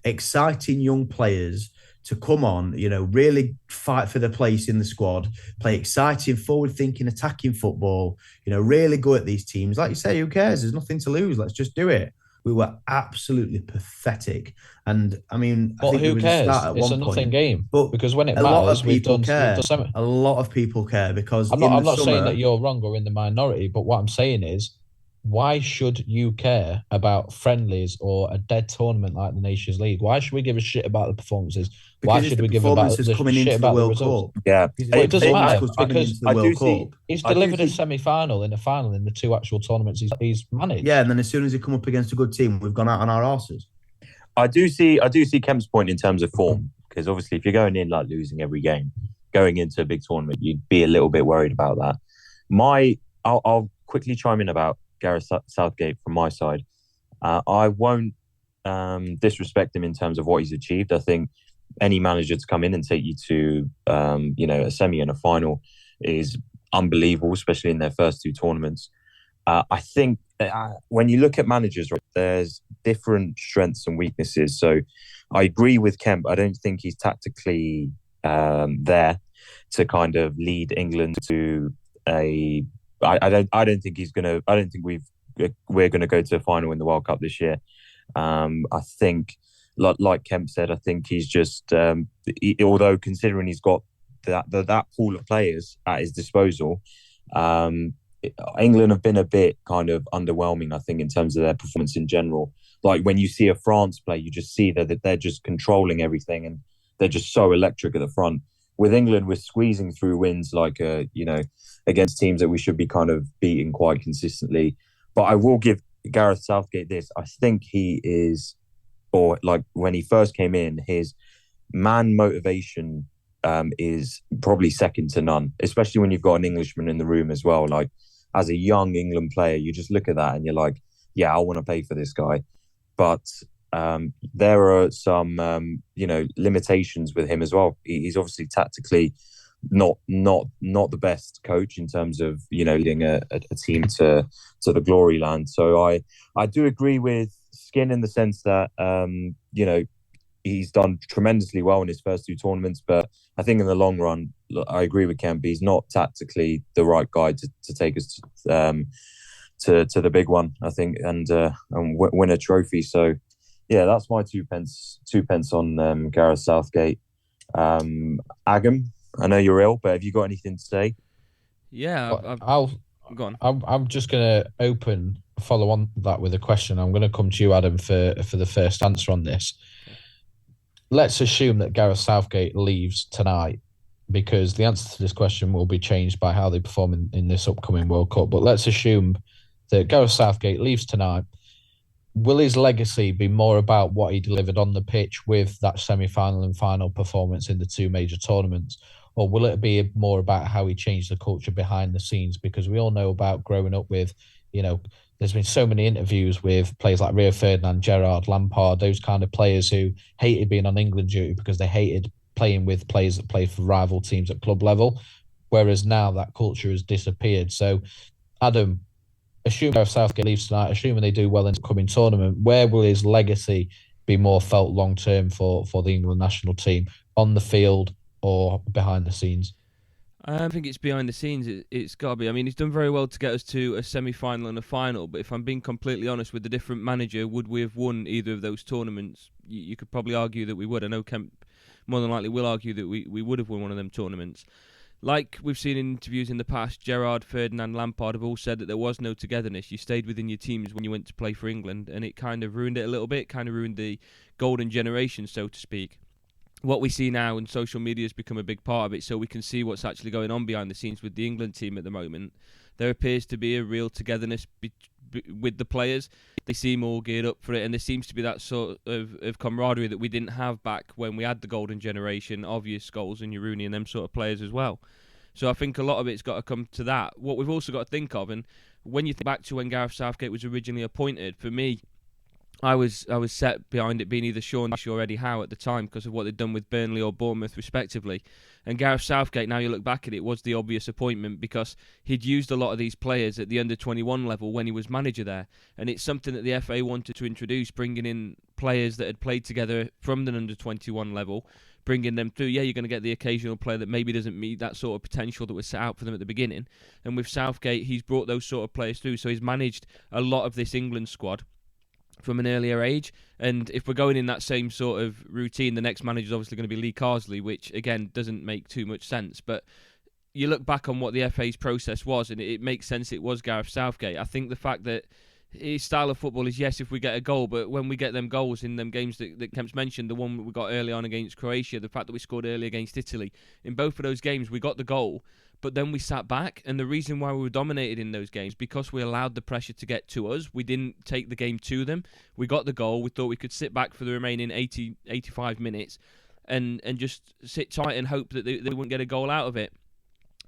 exciting young players to come on, really fight for the place in the squad, play exciting, forward-thinking, attacking football. Really go at these teams. Like you say, who cares? There's nothing to lose. Let's just do it. We were absolutely pathetic. And I mean, But I think who there was cares? a start at It's a one nothing point. game. But Because when it a lot matters, of we've people done care. semi. A lot of people care because I'm in not the saying summer, that you're wrong or in the minority, but what I'm saying is, why should you care about friendlies or a dead tournament like the Nations League? Why should we give a shit about the performances? Why because it's should the we give about performances the coming shit into the about the World results? Cup. Yeah. Because Well, it doesn't matter coming because into the I do World see- Cup. he's I do delivered a see- semi-final in a final in the two actual tournaments he's managed. Yeah, and then as soon as they come up against a good team, we've gone out on our arses. I do see Kemp's point in terms of form, because obviously if you're going in like losing every game, going into a big tournament, you'd be a little bit worried about that. I'll quickly chime in about Gareth Southgate from my side. I won't disrespect him in terms of what he's achieved. I think any manager to come in and take you to a semi and a final is unbelievable, especially in their first two tournaments. I think when you look at managers, right, there's different strengths and weaknesses. So I agree with Kemp. I don't think he's tactically there to kind of lead England to a. I don't think he's gonna. I don't think we're gonna go to a final in the World Cup this year. I think, like Kemp said, I think he's just. Although considering he's got that pool of players at his disposal, England have been a bit kind of underwhelming, I think, in terms of their performance in general. Like when you see a France play, you just see that they're just controlling everything and they're just so electric at the front. With England, we're squeezing through wins against teams that we should be kind of beating quite consistently. But I will give Gareth Southgate this. I think he is, or like when he first came in, his man motivation is probably second to none, especially when you've got an Englishman in the room as well. Like as a young England player, you just look at that and you're like, yeah, I want to play for this guy. But there are some, limitations with him as well. He's obviously tactically not the best coach in terms of leading a team to the glory land. So I do agree with Skin in the sense that he's done tremendously well in his first two tournaments, but I think in the long run, I agree with Kemp. He's not tactically the right guy to take us to the big one, I think, and win a trophy. So, yeah, that's my two pence on Gareth Southgate. Agam, I know you're ill, but have you got anything to say? Yeah, I'll go on. I'm just going to follow on that with a question. I'm going to come to you, Adam, for the first answer on this. Let's assume that Gareth Southgate leaves tonight, because the answer to this question will be changed by how they perform in this upcoming World Cup. But let's assume that Gareth Southgate leaves tonight. Will his legacy be more about what he delivered on the pitch with that semi-final and final performance in the two major tournaments? or will it be more about how he changed the culture behind the scenes? Because we all know about growing up with, there's been so many interviews with players like Rio Ferdinand, Gerrard, Lampard, those kind of players who hated being on England duty because they hated playing with players that played for rival teams at club level. Whereas now that culture has disappeared. So, Adam, assuming Gareth Southgate leaves tonight, assuming they do well in the coming tournament, where will his legacy be more felt long term for the England national team, on the field or behind the scenes? I think it's behind the scenes. It's got to be. I mean, he's done very well to get us to a semi-final and a final. But if I'm being completely honest, with a different manager, would we have won either of those tournaments? You could probably argue that we would. I know Kemp more than likely will argue that we would have won one of them tournaments. Like we've seen in interviews in the past, Gerrard, Ferdinand, Lampard have all said that there was no togetherness. You stayed within your teams when you went to play for England, and it kind of ruined it a little bit, kind of ruined the golden generation, so to speak. What we see now, and social media has become a big part of it, so we can see what's actually going on behind the scenes with the England team at the moment. There appears to be a real togetherness with the players. They seem all geared up for it, and there seems to be that sort of camaraderie that we didn't have back when we had the golden generation, obvious Scholes and Rooney and them sort of players as well. So I think a lot of it's got to come to that. What we've also got to think of, and when you think back to when Gareth Southgate was originally appointed, for me, I was set behind it being either Sean Dyche or Eddie Howe at the time because of what they'd done with Burnley or Bournemouth respectively. And Gareth Southgate, now you look back at it, was the obvious appointment because he'd used a lot of these players at the under-21 level when he was manager there. And it's something that the FA wanted to introduce, bringing in players that had played together from the under-21 level, bringing them through. Yeah, you're going to get the occasional player that maybe doesn't meet that sort of potential that was set out for them at the beginning. And with Southgate, he's brought those sort of players through. So he's managed a lot of this England squad from an earlier age, and if we're going in that same sort of routine, the next manager is obviously going to be Lee Carsley, which again doesn't make too much sense. But you look back on what the FA's process was, and it makes sense it was Gareth Southgate. I think the fact that his style of football is, yes, if we get a goal, but when we get them goals in them games that Kemp's mentioned, the one we got early on against Croatia, the fact that we scored early against Italy, in both of those games we got the goal, but then we sat back, and the reason why we were dominated in those games, because we allowed the pressure to get to us. We didn't take the game to them. We got the goal. We thought we could sit back for the remaining 80, 85 minutes and just sit tight and hope that they wouldn't get a goal out of it.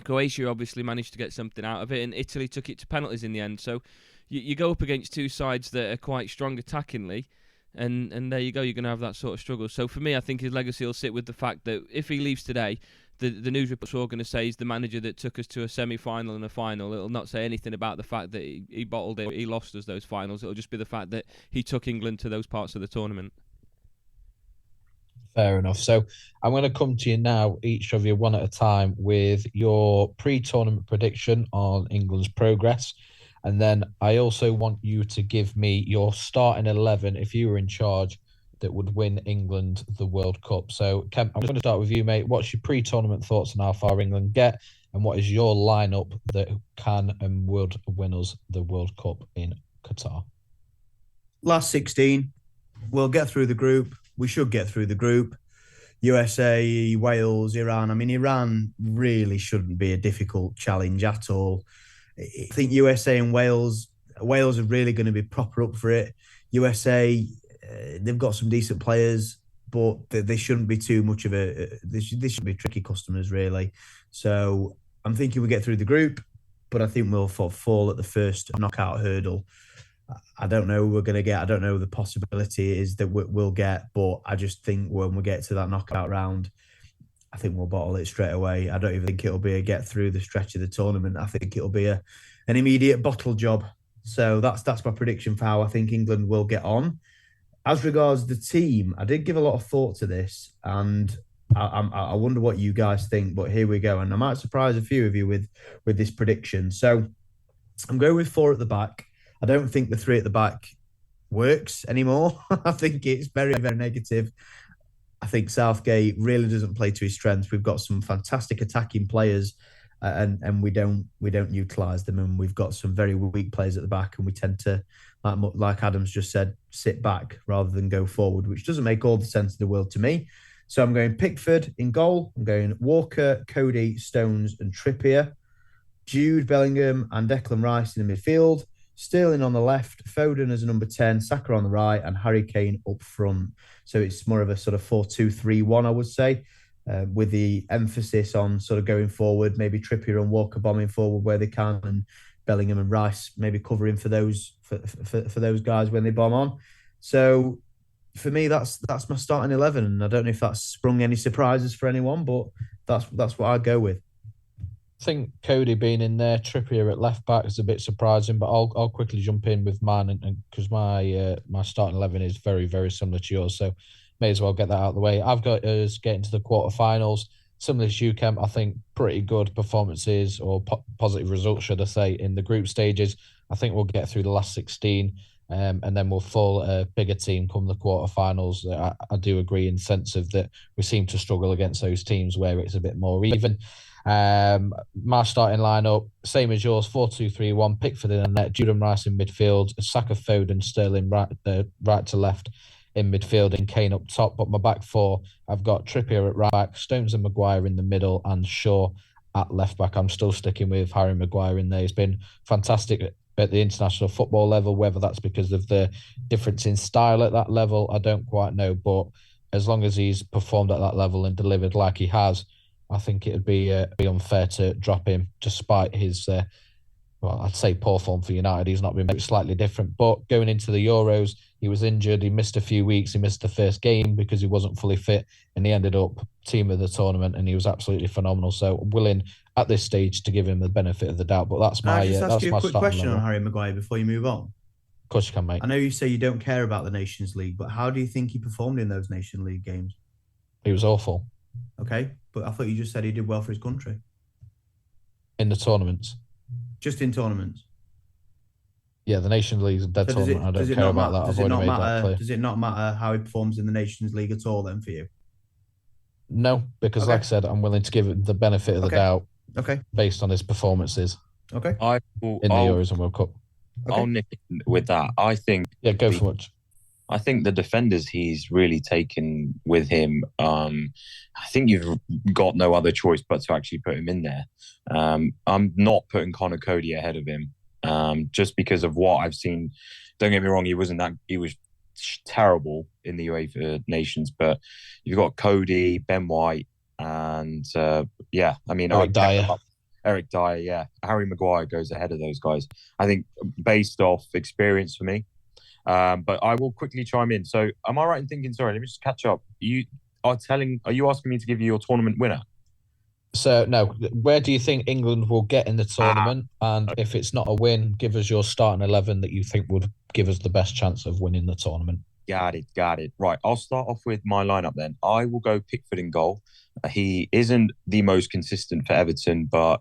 Croatia obviously managed to get something out of it, and Italy took it to penalties in the end. So you go up against two sides that are quite strong attackingly, and there you go, you're going to have that sort of struggle. So for me, I think his legacy will sit with the fact that if he leaves today, the news reports are all going to say he's the manager that took us to a semi-final and a final. It'll not say anything about the fact that he bottled it, he lost us those finals. It'll just be the fact that he took England to those parts of the tournament. Fair enough. So I'm going to come to you now, each of you one at a time, with your pre-tournament prediction on England's progress. And then I also want you to give me your starting 11 if you were in charge that would win England the World Cup. So, Kemp, I'm going to start with you, mate. What's your pre-tournament thoughts on how far England get, and what is your lineup that can and would win us the World Cup in Qatar? Last 16, we'll get through the group. We should get through the group. USA, Wales, Iran. I mean, Iran really shouldn't be a difficult challenge at all. I think USA and Wales are really going to be proper up for it. USA, they've got some decent players, but they shouldn't be too much of they should be tricky customers, really. So I'm thinking we get through the group, but I think we'll fall at the first knockout hurdle. I don't know who we're going to get. I don't know the possibility is that we'll get, but I just think when we get to that knockout round, I think we'll bottle it straight away. I don't even think it'll be a get through the stretch of the tournament. I think it'll be an immediate bottle job. So that's my prediction for how I think England will get on. As regards the team, I did give a lot of thought to this, and I wonder what you guys think, but here we go. And I might surprise a few of you with this prediction. So I'm going with 4 at the back. I don't think the 3 at the back works anymore. I think it's very, very negative. I think Southgate really doesn't play to his strengths. We've got some fantastic attacking players, and we don't utilise them, and we've got some very weak players at the back, and we tend to, like Adam's just said, sit back rather than go forward, which doesn't make all the sense in the world to me. So I'm going Pickford in goal. I'm going Walker, Cody, Stones, and Trippier. Jude, Bellingham, and Declan Rice in the midfield. Sterling on the left, Foden as a number 10, Saka on the right, and Harry Kane up front. So it's more of a sort of 4-2-3-1, I would say. with the emphasis on sort of going forward, maybe Trippier and Walker bombing forward where they can, and Bellingham and Rice maybe covering for those guys when they bomb on. So for me, that's my starting 11, and I don't know if that's sprung any surprises for anyone, but that's what I'd go with. I think Cody being in there, Trippier at left back is a bit surprising, but I'll quickly jump in with mine, and because my starting 11 is very, very similar to yours, so may as well get that out of the way. I've got us getting to the quarterfinals, similar to you, Kemp. I think pretty good performances or positive results, should I say, in the group stages. I think we'll get through the last 16. And then we'll fall a bigger team come the quarterfinals. I do agree in the sense of that we seem to struggle against those teams where it's a bit more even. My starting lineup, same as yours, 4-2-3-1, Pickford in the net, Julian Rice in midfield, Saka, Foden, Sterling right to left in midfield, and Kane up top. But my back four, I've got Trippier at right back, Stones and Maguire in the middle, and Shaw at left back. I'm still sticking with Harry Maguire in there. He's been fantastic at the international football level. Whether that's because of the difference in style at that level, I don't quite know. But as long as he's performed at that level and delivered like he has, I think it would be unfair to drop him despite his, I'd say poor form for United. He's not been slightly different. But going into the Euros, he was injured. He missed a few weeks. He missed the first game because he wasn't fully fit, and he ended up team of the tournament, and he was absolutely phenomenal. So I'm willing at this stage to give him the benefit of the doubt. But that's my. Can I just ask you a quick question level on Harry Maguire before you move on? Of course you can, mate. I know you say you don't care about the Nations League, but how do you think he performed in those Nation League games? He was awful. Okay, but I thought you just said he did well for his country. In the tournaments. Just in tournaments? Yeah, the Nations League is a dead tournament. I don't care about that. I've already made that clear. Does it not matter how he performs in the Nations League at all then for you? No, because like I said, I'm willing to give it the benefit of the doubt. Okay. Based on his performances. Okay. In the Euros and World Cup. I'll nick in with that. I think. Yeah, go for much. I think the defenders he's really taken with him, I think you've got no other choice but to actually put him in there. I'm not putting Connor Cody ahead of him, just because of what I've seen. Don't get me wrong, he was terrible in the UEFA Nations, but you've got Cody, Ben White, and Eric Dyer, yeah. Harry Maguire goes ahead of those guys. I think based off experience for me. But I will quickly chime in. So, am I right in thinking? Sorry, let me just catch up. Are you asking me to give you your tournament winner? So no, where do you think England will get in the tournament? And if it's not a win, give us your starting 11 that you think would give us the best chance of winning the tournament. Got it. Right, I'll start off with my lineup then. I will go Pickford in goal. He isn't the most consistent for Everton, but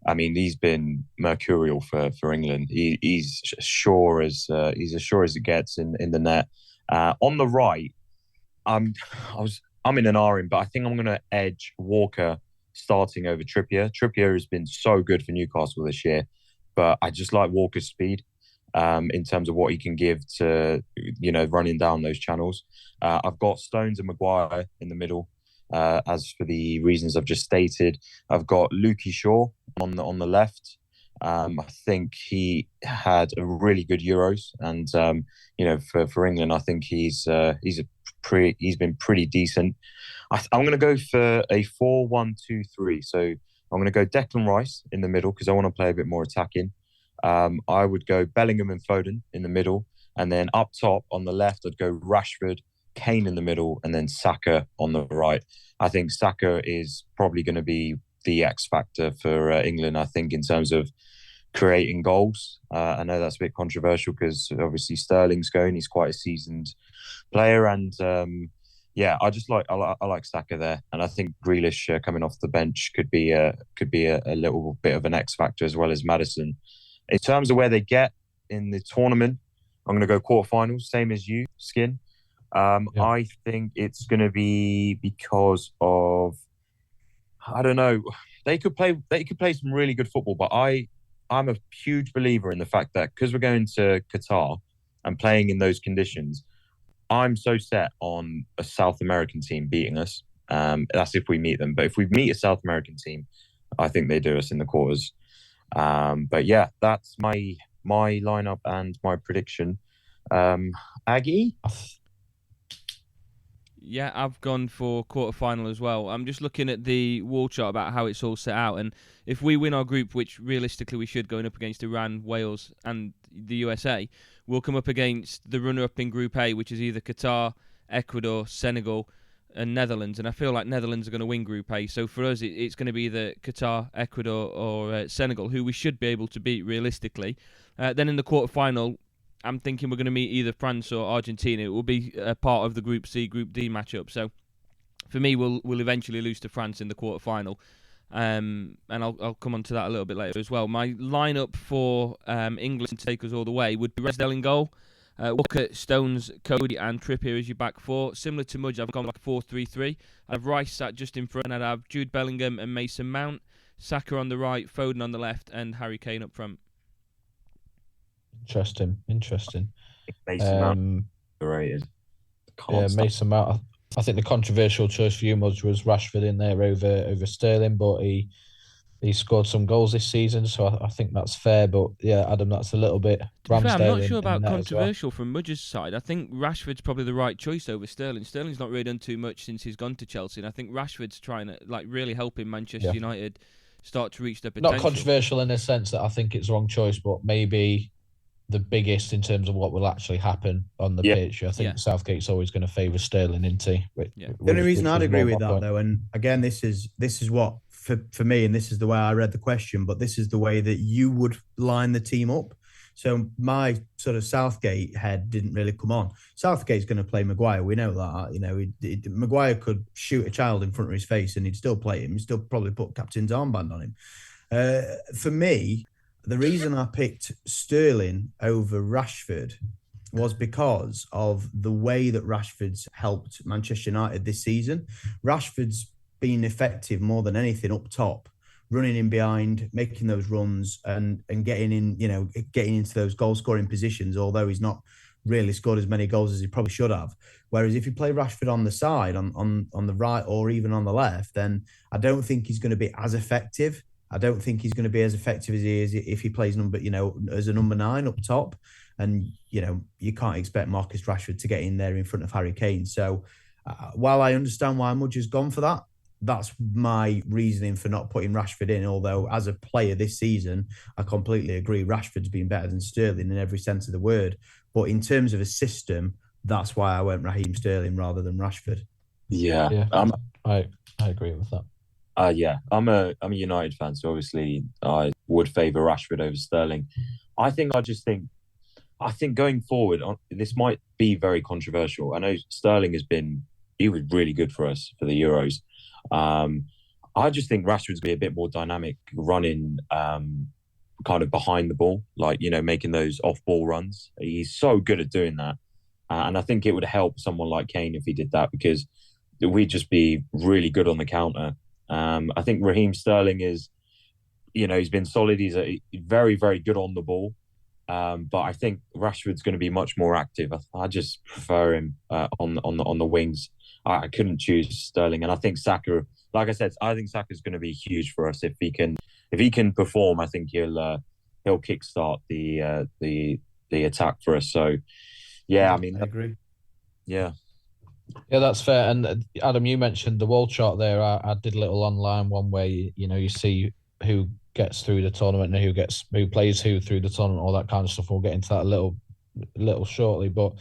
I mean, he's been mercurial for England. He's as sure as it gets in the net. On the right, I'm in an R in, but I think I'm going to edge Walker starting over Trippier. Trippier has been so good for Newcastle this year, but I just like Walker's speed in terms of what he can give to running down those channels. I've got Stones and Maguire in the middle. As for the reasons I've just stated, I've got Lukey Shaw on the left. I think he had a really good Euros, and for England, I think he's been pretty decent. I'm going to go for a 4-1-2-3. So I'm going to go Declan Rice in the middle because I want to play a bit more attacking. I would go Bellingham and Foden in the middle, and then up top on the left, I'd go Rashford, Kane in the middle, and then Saka on the right. I think Saka is probably going to be the X factor for England, I think, in terms of creating goals. I know that's a bit controversial because obviously Sterling's going. He's quite a seasoned player. And I like Saka there. And I think Grealish coming off the bench could be a little bit of an X factor as well as Maddison. In terms of where they get in the tournament, I'm going to go quarterfinals, same as you, Skin. I think it's going to be because of, I don't know, they could play some really good football, but I'm a huge believer in the fact that because we're going to Qatar and playing in those conditions, I'm so set on a South American team beating us. That's if we meet them. But if we meet a South American team, I think they do us in the quarters. But yeah, that's my lineup and my prediction. Aggie? Yeah, I've gone for quarter-final as well. I'm just looking at the wall chart about how it's all set out, and if we win our group, which realistically we should, going up against Iran, Wales and the USA, we'll come up against the runner-up in Group A, which is either Qatar, Ecuador, Senegal and Netherlands, and I feel like Netherlands are going to win Group A, so for us it's going to be either Qatar, Ecuador or Senegal, who we should be able to beat realistically. Then in the quarter-final, I'm thinking we're going to meet either France or Argentina. It will be a part of the Group C, Group D matchup. So for me, we'll eventually lose to France in the quarter-final. And I'll come on to that a little bit later as well. My lineup for England to take us all the way would be Ramsdale in goal, Walker, Stones, Cody and Trippier as your back four. Similar to Mudge, I've gone like 4-3-3. I'd have Rice sat just in front, and I'd have Jude Bellingham and Mason Mount, Saka on the right, Foden on the left and Harry Kane up front. Interesting. Mason Mount overrated. Mason Mount. I think the controversial choice for you, Mudge, was Rashford in there over Sterling, but he scored some goals this season, so I think that's fair. But yeah, Adam, that's a little bit. I'm not sure about controversial from Mudge's side. I think Rashford's probably the right choice over Sterling. Sterling's not really done too much since he's gone to Chelsea, and I think Rashford's trying to really helping Manchester United start to reach their potential. Not controversial in the sense that I think it's the wrong choice, but maybe the biggest in terms of what will actually happen on the pitch. I think Southgate's always going to favour Sterling, isn't he? The only reason I'd agree with that, though, and again, this is what for me, and this is the way I read the question, but this is the way that you would line the team up. So my sort of Southgate head didn't really come on. Southgate's going to play Maguire. We know that. Maguire could shoot a child in front of his face and he'd still play him. He'd still probably put captain's armband on him. For me, the reason I picked Sterling over Rashford was because of the way that Rashford's helped Manchester United this season. Rashford's been effective more than anything up top, running in behind, making those runs and getting into those goal scoring positions, although he's not really scored as many goals as he probably should have. Whereas if you play Rashford on the side, on the right or even on the left, then I don't think he's going to be as effective. I don't think he's going to be as effective as he is if he plays as a number 9 up top. And, you can't expect Marcus Rashford to get in there in front of Harry Kane. So while I understand why Mudge has gone for that, that's my reasoning for not putting Rashford in. Although as a player this season, I completely agree. Rashford's been better than Sterling in every sense of the word. But in terms of a system, that's why I went Raheem Sterling rather than Rashford. Yeah. I agree with that. I'm a United fan, so obviously I would favour Rashford over Sterling. I think going forward, this might be very controversial. I know Sterling he was really good for us for the Euros. I just think Rashford's going to be a bit more dynamic, running kind of behind the ball, making those off-ball runs. He's so good at doing that. And I think it would help someone like Kane if he did that, because we'd just be really good on the counter. I think Raheem Sterling is, he's been solid. He's very, very good on the ball. But I think Rashford's going to be much more active. I just prefer him on the wings. I couldn't choose Sterling, and I think Saka. Like I said, I think Saka's going to be huge for us if he can perform. I think he'll kickstart the attack for us. So, I agree. Yeah, that's fair. And Adam, you mentioned the wall chart there. I did a little online one where you see who gets through the tournament and who plays who through the tournament, all that kind of stuff. We'll get into that a little shortly. But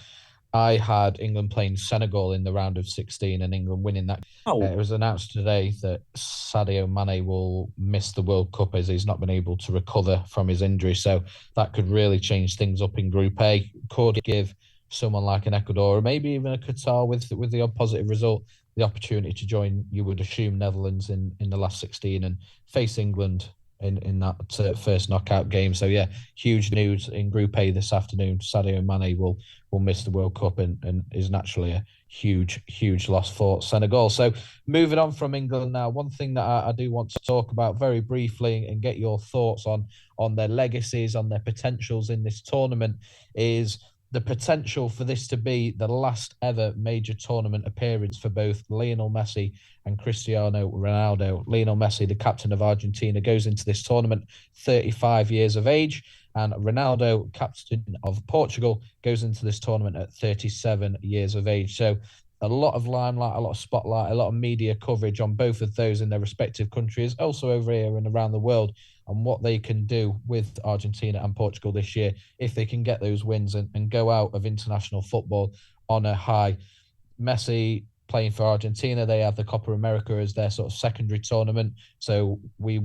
I had England playing Senegal in the round of 16 and England winning that. It was announced today that Sadio Mane will miss the World Cup as he's not been able to recover from his injury. So that could really change things up in Group A. Could give someone like an Ecuador or maybe even a Qatar with the odd positive result the opportunity to join, you would assume, Netherlands in the last 16 and face England in that first knockout game. So huge news in Group A this afternoon. Sadio Mane will miss the World Cup and is naturally a huge loss for Senegal. So moving on from England now, one thing that I do want to talk about very briefly and get your thoughts on their legacies, on their potentials in this tournament is the potential for this to be the last ever major tournament appearance for both Lionel Messi and Cristiano Ronaldo. Lionel Messi, the captain of Argentina, goes into this tournament 35 years of age, and Ronaldo, captain of Portugal, goes into this tournament at 37 years of age. So a lot of limelight, a lot of spotlight, a lot of media coverage on both of those in their respective countries, also over here and around the world, and what they can do with Argentina and Portugal this year if they can get those wins and go out of international football on a high. Messi playing for Argentina, they have the Copa America as their sort of secondary tournament, so we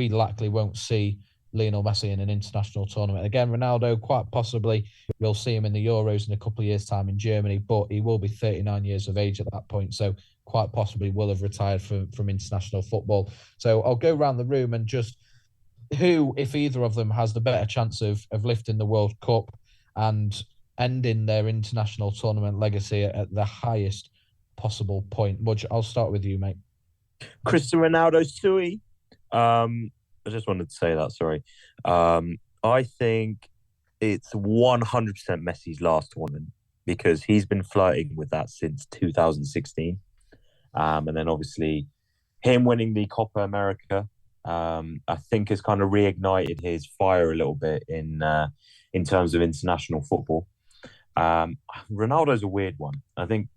likely won't see Lionel Messi in an international tournament. Again, Ronaldo, quite possibly, we'll see him in the Euros in a couple of years' time in Germany, but he will be 39 years of age at that point, so quite possibly will have retired from international football. So I'll go around the room and just who, if either of them, has the better chance of lifting the World Cup and ending their international tournament legacy at the highest possible point. Muj, I'll start with you, mate. Cristiano Ronaldo Sui. I just wanted to say that, sorry. I think it's 100% Messi's last tournament because he's been flirting with that since 2016. And then obviously him winning the Copa America, I think has kind of reignited his fire a little bit in terms of international football. Ronaldo's a weird one. I think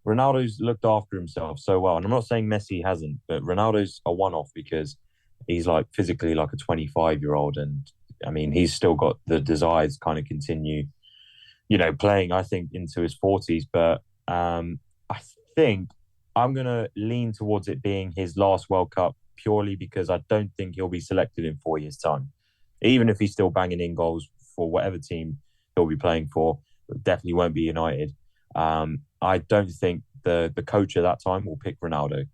Ronaldo's looked after himself so well. And I'm not saying Messi hasn't, but Ronaldo's a one-off because he's like physically like a 25-year-old. And I mean, he's still got the desire to kind of continue, playing, I think, into his 40s. But I think I'm going to lean towards it being his last World Cup purely because I don't think he'll be selected in 4 years' time. Even if he's still banging in goals for whatever team he'll be playing for, it definitely won't be United. I don't think the coach at that time will pick Ronaldo.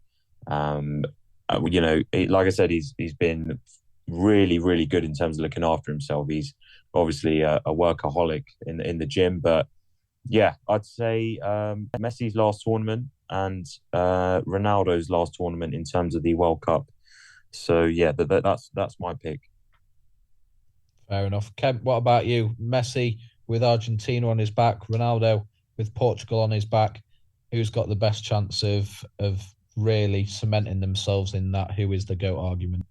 Like I said, he's been really, really good in terms of looking after himself. He's obviously a workaholic in the gym, but yeah, I'd say Messi's last tournament and Ronaldo's last tournament in terms of the World Cup. So yeah, that's my pick. Fair enough. Kemp, what about you? Messi with Argentina on his back, Ronaldo with Portugal on his back. Who's got the best chance of really cementing themselves in that who is the GOAT argument?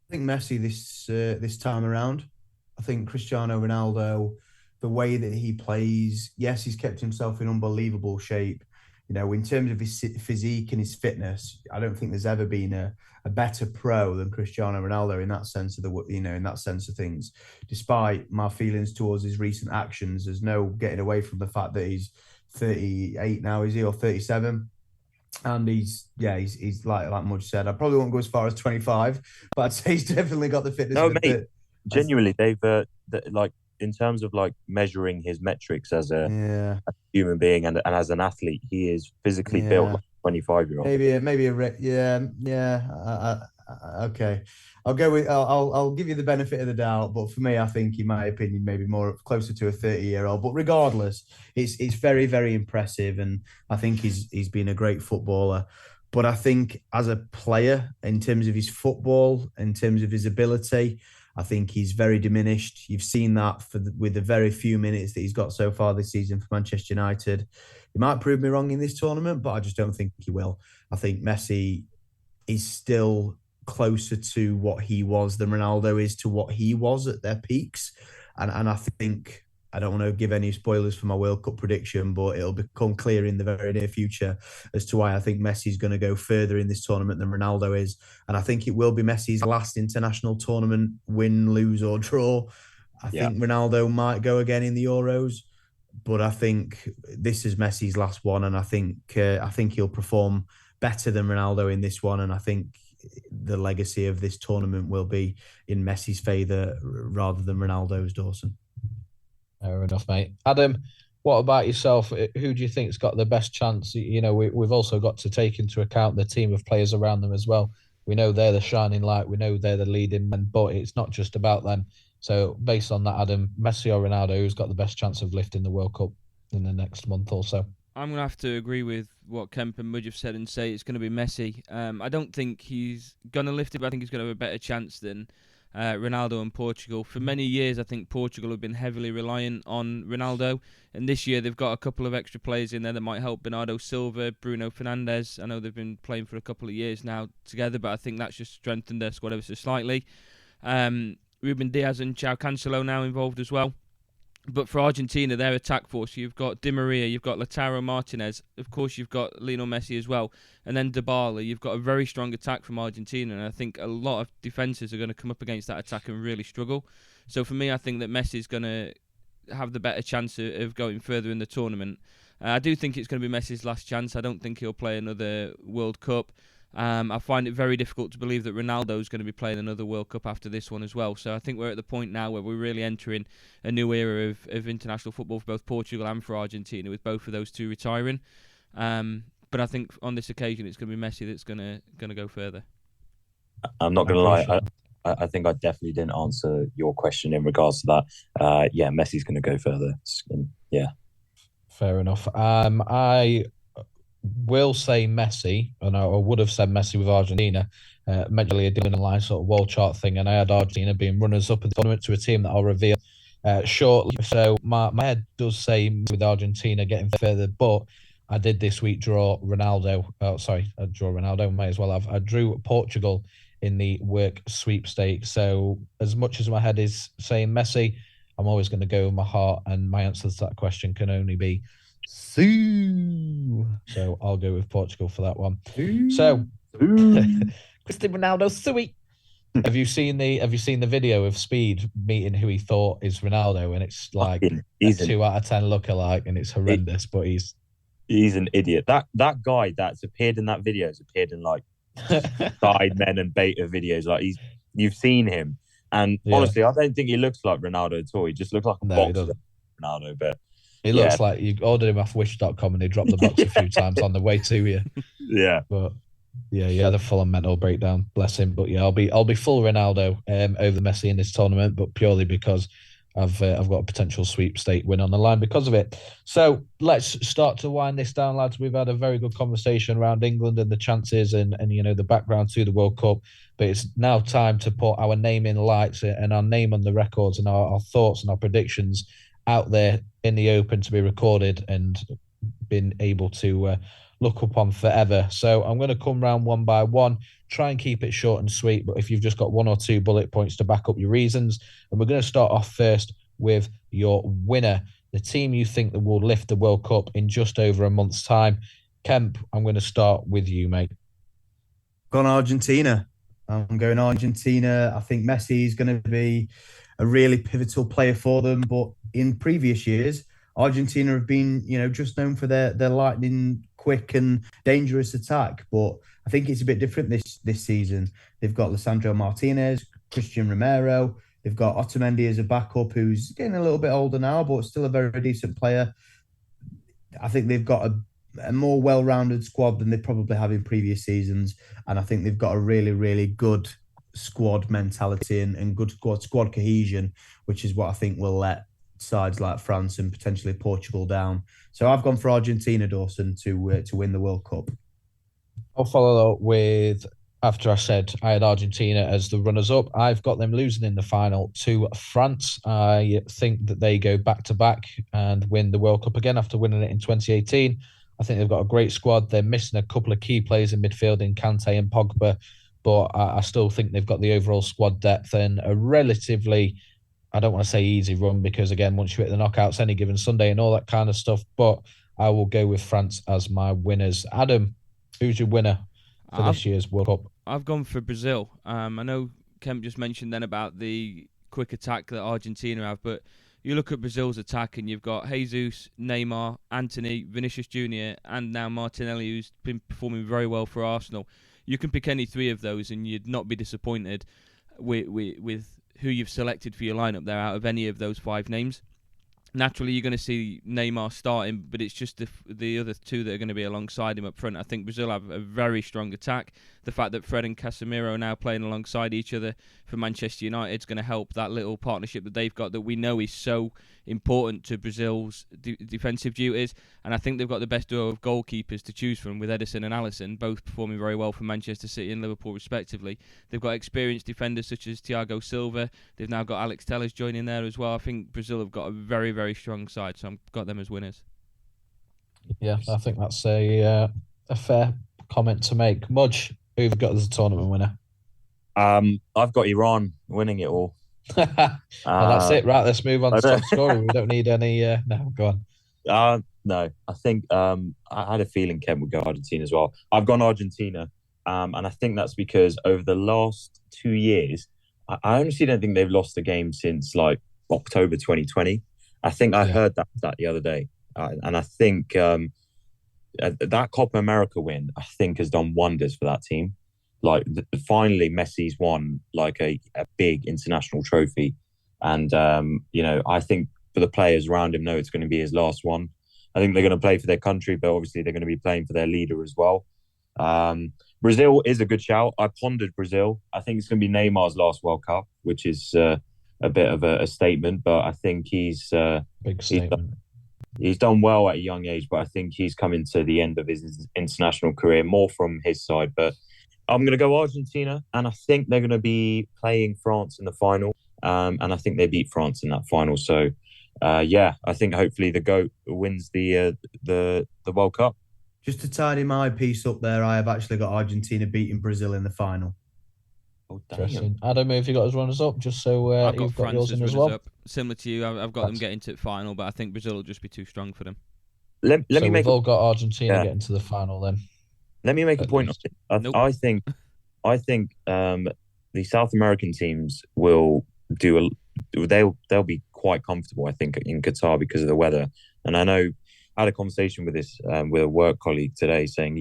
I think Messi this time around. I think Cristiano Ronaldo, the way that he plays, yes, he's kept himself in unbelievable shape. In terms of his physique and his fitness, I don't think there's ever been a better pro than Cristiano Ronaldo in that sense of things. Despite my feelings towards his recent actions, there's no getting away from the fact that he's 38 now, is he, or 37? And he's like Muj said, I probably won't go as far as 25, but I'd say he's definitely got the fitness. No, mate, genuinely, they've like in terms of like measuring his metrics as a human being and as an athlete, he is physically built like a 25-year-old. Okay. I'll give you the benefit of the doubt, but for me, I think, in my opinion, maybe more closer to a 30-year-old. But regardless, it's very, very impressive, and I think he's been a great footballer. But I think as a player, in terms of his football, in terms of his ability, I think he's very diminished. You've seen that with the very few minutes that he's got so far this season for Manchester United. He might prove me wrong in this tournament, but I just don't think he will. I think Messi is still closer to what he was than Ronaldo is to what he was at their peaks. And I think, I don't want to give any spoilers for my World Cup prediction, but it'll become clear in the very near future as to why I think Messi's going to go further in this tournament than Ronaldo is. And I think it will be Messi's last international tournament, win, lose or draw. I think Ronaldo might go again in the Euros, but I think this is Messi's last one. And I think he'll perform better than Ronaldo in this one. And I think the legacy of this tournament will be in Messi's favour rather than Ronaldo's, Dawson. Fair enough, mate. Adam, what about yourself? Who do you think's got the best chance? We've also got to take into account the team of players around them as well. We know they're the shining light. We know they're the leading men, but it's not just about them. So based on that, Adam, Messi or Ronaldo, who's got the best chance of lifting the World Cup in the next month or so? I'm going to have to agree with what Kemp and Muj have said and say it's going to be Messi. I don't think he's going to lift it, but I think he's going to have a better chance than Ronaldo and Portugal. For many years, I think Portugal have been heavily reliant on Ronaldo, and this year they've got a couple of extra players in there that might help. Bernardo Silva, Bruno Fernandes. I know they've been playing for a couple of years now together, but I think that's just strengthened their squad ever so slightly. Ruben Diaz and João Cancelo now involved as well. But for Argentina, their attack force, you've got Di Maria, you've got Lautaro Martinez, of course you've got Lionel Messi as well, and then Dybala. You've got a very strong attack from Argentina, and I think a lot of defences are going to come up against that attack and really struggle. So for me, I think that Messi's going to have the better chance of going further in the tournament. I do think it's going to be Messi's last chance. I don't think he'll play another World Cup. I find it very difficult to believe that Ronaldo is going to be playing another World Cup after this one as well. So I think we're at the point now where we're really entering a new era of international football for both Portugal and for Argentina, with both of those two retiring. But I think on this occasion it's going to be Messi that's going to go further. I'm not going to lie. I think I definitely didn't answer your question in regards to that. Yeah, Messi's going to go further. Yeah. Fair enough. I will say Messi, and I would have said Messi with Argentina. Mentally, doing a line sort of world chart thing, and I had Argentina being runners up in the tournament to a team that I'll reveal shortly. So my head does say with Argentina getting further, but I did this week draw Ronaldo. Oh, sorry, I draw Ronaldo. May as well have. I drew Portugal in the work sweepstake. So as much as my head is saying Messi, I'm always going to go with my heart, and my answer to that question can only be Sue. So I'll go with Portugal for that one. So Cristiano Ronaldo, sweet. Have you seen the video of Speed meeting who he thought is Ronaldo, and it's like he's a 2 out of 10 lookalike, and it's horrendous. But he's an idiot. That guy that's appeared in that video has appeared in like side men and beta videos. Like you've seen him, and honestly, I don't think he looks like Ronaldo at all. He just looks like a boxer, Ronaldo, but. He looks like you ordered him off Wish.com and he dropped the box a few times on the way to you. Yeah. But yeah, he had a full-on mental breakdown. Bless him. But yeah, I'll be full Ronaldo over Messi in this tournament, but purely because I've got a potential sweepstake win on the line because of it. So let's start to wind this down, lads. We've had a very good conversation around England and the chances and the background to the World Cup. But it's now time to put our name in lights and our name on the records and our thoughts and our predictions out there in the open to be recorded and been able to look upon forever. So I'm going to come round one by one, try and keep it short and sweet, but if you've just got 1 or 2 bullet points to back up your reasons. And we're going to start off first with your winner, the team you think that will lift the World Cup in just over a month's time. Kemp, I'm going to start with you, mate. Gone Argentina. I'm going Argentina. I think Messi is going to be a really pivotal player for them, but in previous years, Argentina have been, just known for their lightning quick and dangerous attack. But I think it's a bit different this season. They've got Lisandro Martinez, Christian Romero. They've got Otamendi as a backup, who's getting a little bit older now, but still a very decent player. I think they've got a more well-rounded squad than they probably have in previous seasons. And I think they've got a really, really good squad mentality and good squad cohesion, which is what I think will let sides like France and potentially Portugal down. So I've gone for Argentina, Dawson, to win the World Cup. I'll follow up with, after I said I had Argentina as the runners-up, I've got them losing in the final to France. I think that they go back-to-back and win the World Cup again after winning it in 2018. I think they've got a great squad. They're missing a couple of key players in midfield in Kante and Pogba, but I still think they've got the overall squad depth and a relatively, I don't want to say easy run because, again, once you hit the knockouts any given Sunday and all that kind of stuff, but I will go with France as my winners. Adam, who's your winner for this year's World Cup? I've gone for Brazil. I know Kemp just mentioned then about the quick attack that Argentina have, but you look at Brazil's attack and you've got Jesus, Neymar, Antony, Vinicius Jr., and now Martinelli, who's been performing very well for Arsenal. You can pick any 3 of those and you'd not be disappointed with who you've selected for your lineup there out of any of those 5 names. Naturally, you're going to see Neymar starting, but it's just the other 2 that are going to be alongside him up front. I think Brazil have a very strong attack. The fact that Fred and Casemiro are now playing alongside each other for Manchester United is going to help that little partnership that they've got that we know is so important to Brazil's defensive duties. And I think they've got the best duo of goalkeepers to choose from with Ederson and Alisson, both performing very well for Manchester City and Liverpool respectively. They've got experienced defenders such as Thiago Silva. They've now got Alex Telles joining there as well. I think Brazil have got a very, very strong side, so I've got them as winners. Yeah, I think that's a fair comment to make. Muj, who have you got as a tournament winner? I've got Iran winning it all. That's it. Right, let's move on to I don't- top scorer. We don't need any. No, go on. no, I think I had a feeling Kent would go Argentina as well. I've gone Argentina, and I think that's because over the last 2 years, I honestly don't think they've lost a game since like October 2020. I think I Yeah. heard that the other day, and I think that Copa America win, I think, has done wonders for that team. Like finally, Messi's won like a big international trophy, and I think for the players around him, know it's going to be his last one. I think they're going to play for their country, but obviously they're going to be playing for their leader as well. Brazil is a good shout. I pondered Brazil. I think it's going to be Neymar's last World Cup, which is a bit of a statement, but I think Big statement. he's done well at a young age, but I think he's coming to the end of his international career more from his side. But I'm going to go Argentina, and I think they're going to be playing France in the final, and I think they beat France in that final. So, I think hopefully the GOAT wins the World Cup. Just to tidy my piece up there, I have actually got Argentina beating Brazil in the final. Oh, Interesting. Adam, have you got his runners up? Just so I've got you've got France yours as in as runners well. up. Similar to you, I've got them getting to the final, but I think Brazil will just be too strong for them. Let So me make we've all got Argentina Yeah. getting to the final then. Let me make a At point. least. Nope. I think the South American teams will do they'll be quite comfortable. I think in Qatar because of the weather. And I know I had a conversation with this with a work colleague today, saying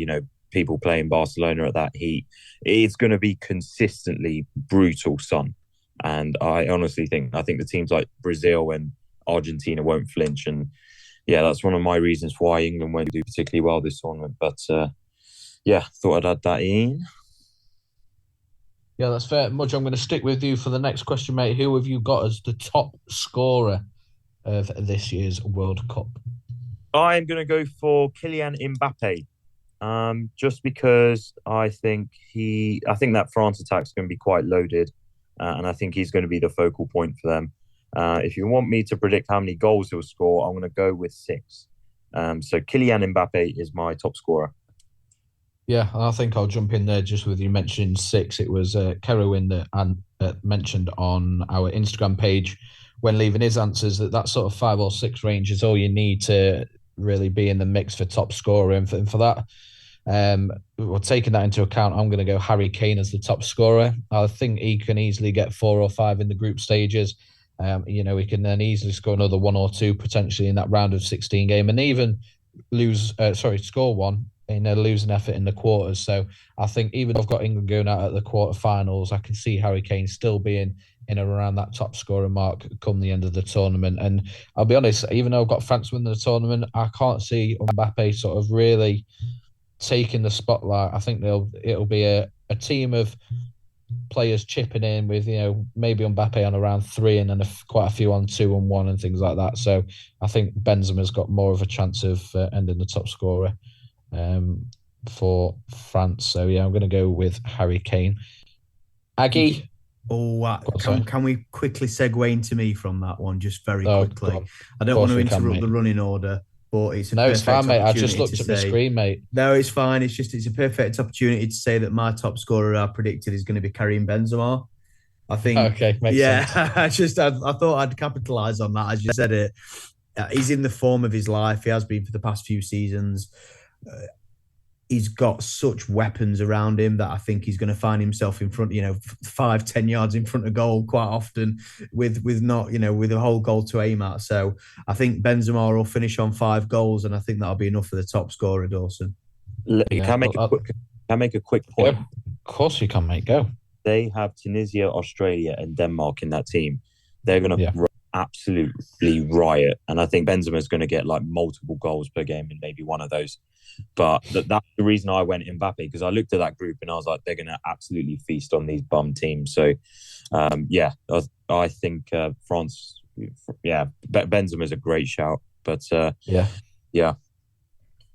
people playing Barcelona at that heat, it's going to be consistently brutal sun. And I honestly think the teams like Brazil and Argentina won't flinch. And yeah, that's one of my reasons why England won't do particularly well this tournament. But thought I'd add that in. Yeah, that's fair. Much, I'm going to stick with you for the next question, mate. Who have you got as the top scorer of this year's World Cup? I'm going to go for Kylian Mbappe, just because I think that France attack's going to be quite loaded, and I think he's going to be the focal point for them. If you want me to predict how many goals he'll score, I'm going to go with 6. So Kylian Mbappe is my top scorer. Yeah, I think I'll jump in there just with you mentioning 6. It was Kerwin that mentioned on our Instagram page when leaving his answers that sort of 5 or 6 range is all you need to really be in the mix for top scorer. And for that, well, taking that into account, I'm going to go Harry Kane as the top scorer. I think he can easily get 4 or 5 in the group stages. He can then easily score another 1 or 2 potentially in that round of 16 game, and even score 1 in a losing effort in the quarters. So I think even though I've got England going out at the quarterfinals, I can see Harry Kane still being in and around that top scorer mark come the end of the tournament. And I'll be honest, even though I've got France winning the tournament, I can't see Mbappe sort of really taking the spotlight. I think it'll be a team of players chipping in with maybe Mbappe on around 3 and then quite a few on 2 and 1 and things like that. So I think Benzema's got more of a chance of ending the top scorer for France. So yeah, I'm going to go with Harry Kane. Aggie. Can we quickly segue into me from that one just very quickly? I don't want to interrupt the running order, but it's fine, mate. I just looked at the screen, mate. No, it's fine. It's a perfect opportunity to say that my top scorer I predicted is going to be Karim Benzema. I think. Okay, makes sense. I thought I'd capitalise on that as you said it. He's in the form of his life. He has been for the past few seasons. He's got such weapons around him that I think he's going to find himself in front, 5-10 yards in front of goal quite often with a whole goal to aim at. So I think Benzema will finish on 5 goals, and I think that'll be enough for the top scorer, Dawson. Can I make a quick point? Yeah, of course you can, mate. Go. They have Tunisia, Australia, and Denmark in that team. They're going to absolutely riot, and I think Benzema's going to get like multiple goals per game in maybe one of those. But that's the reason I went Mbappe, because I looked at that group and I was like, they're going to absolutely feast on these bum teams. So, I think France, Benzema's a great shout. But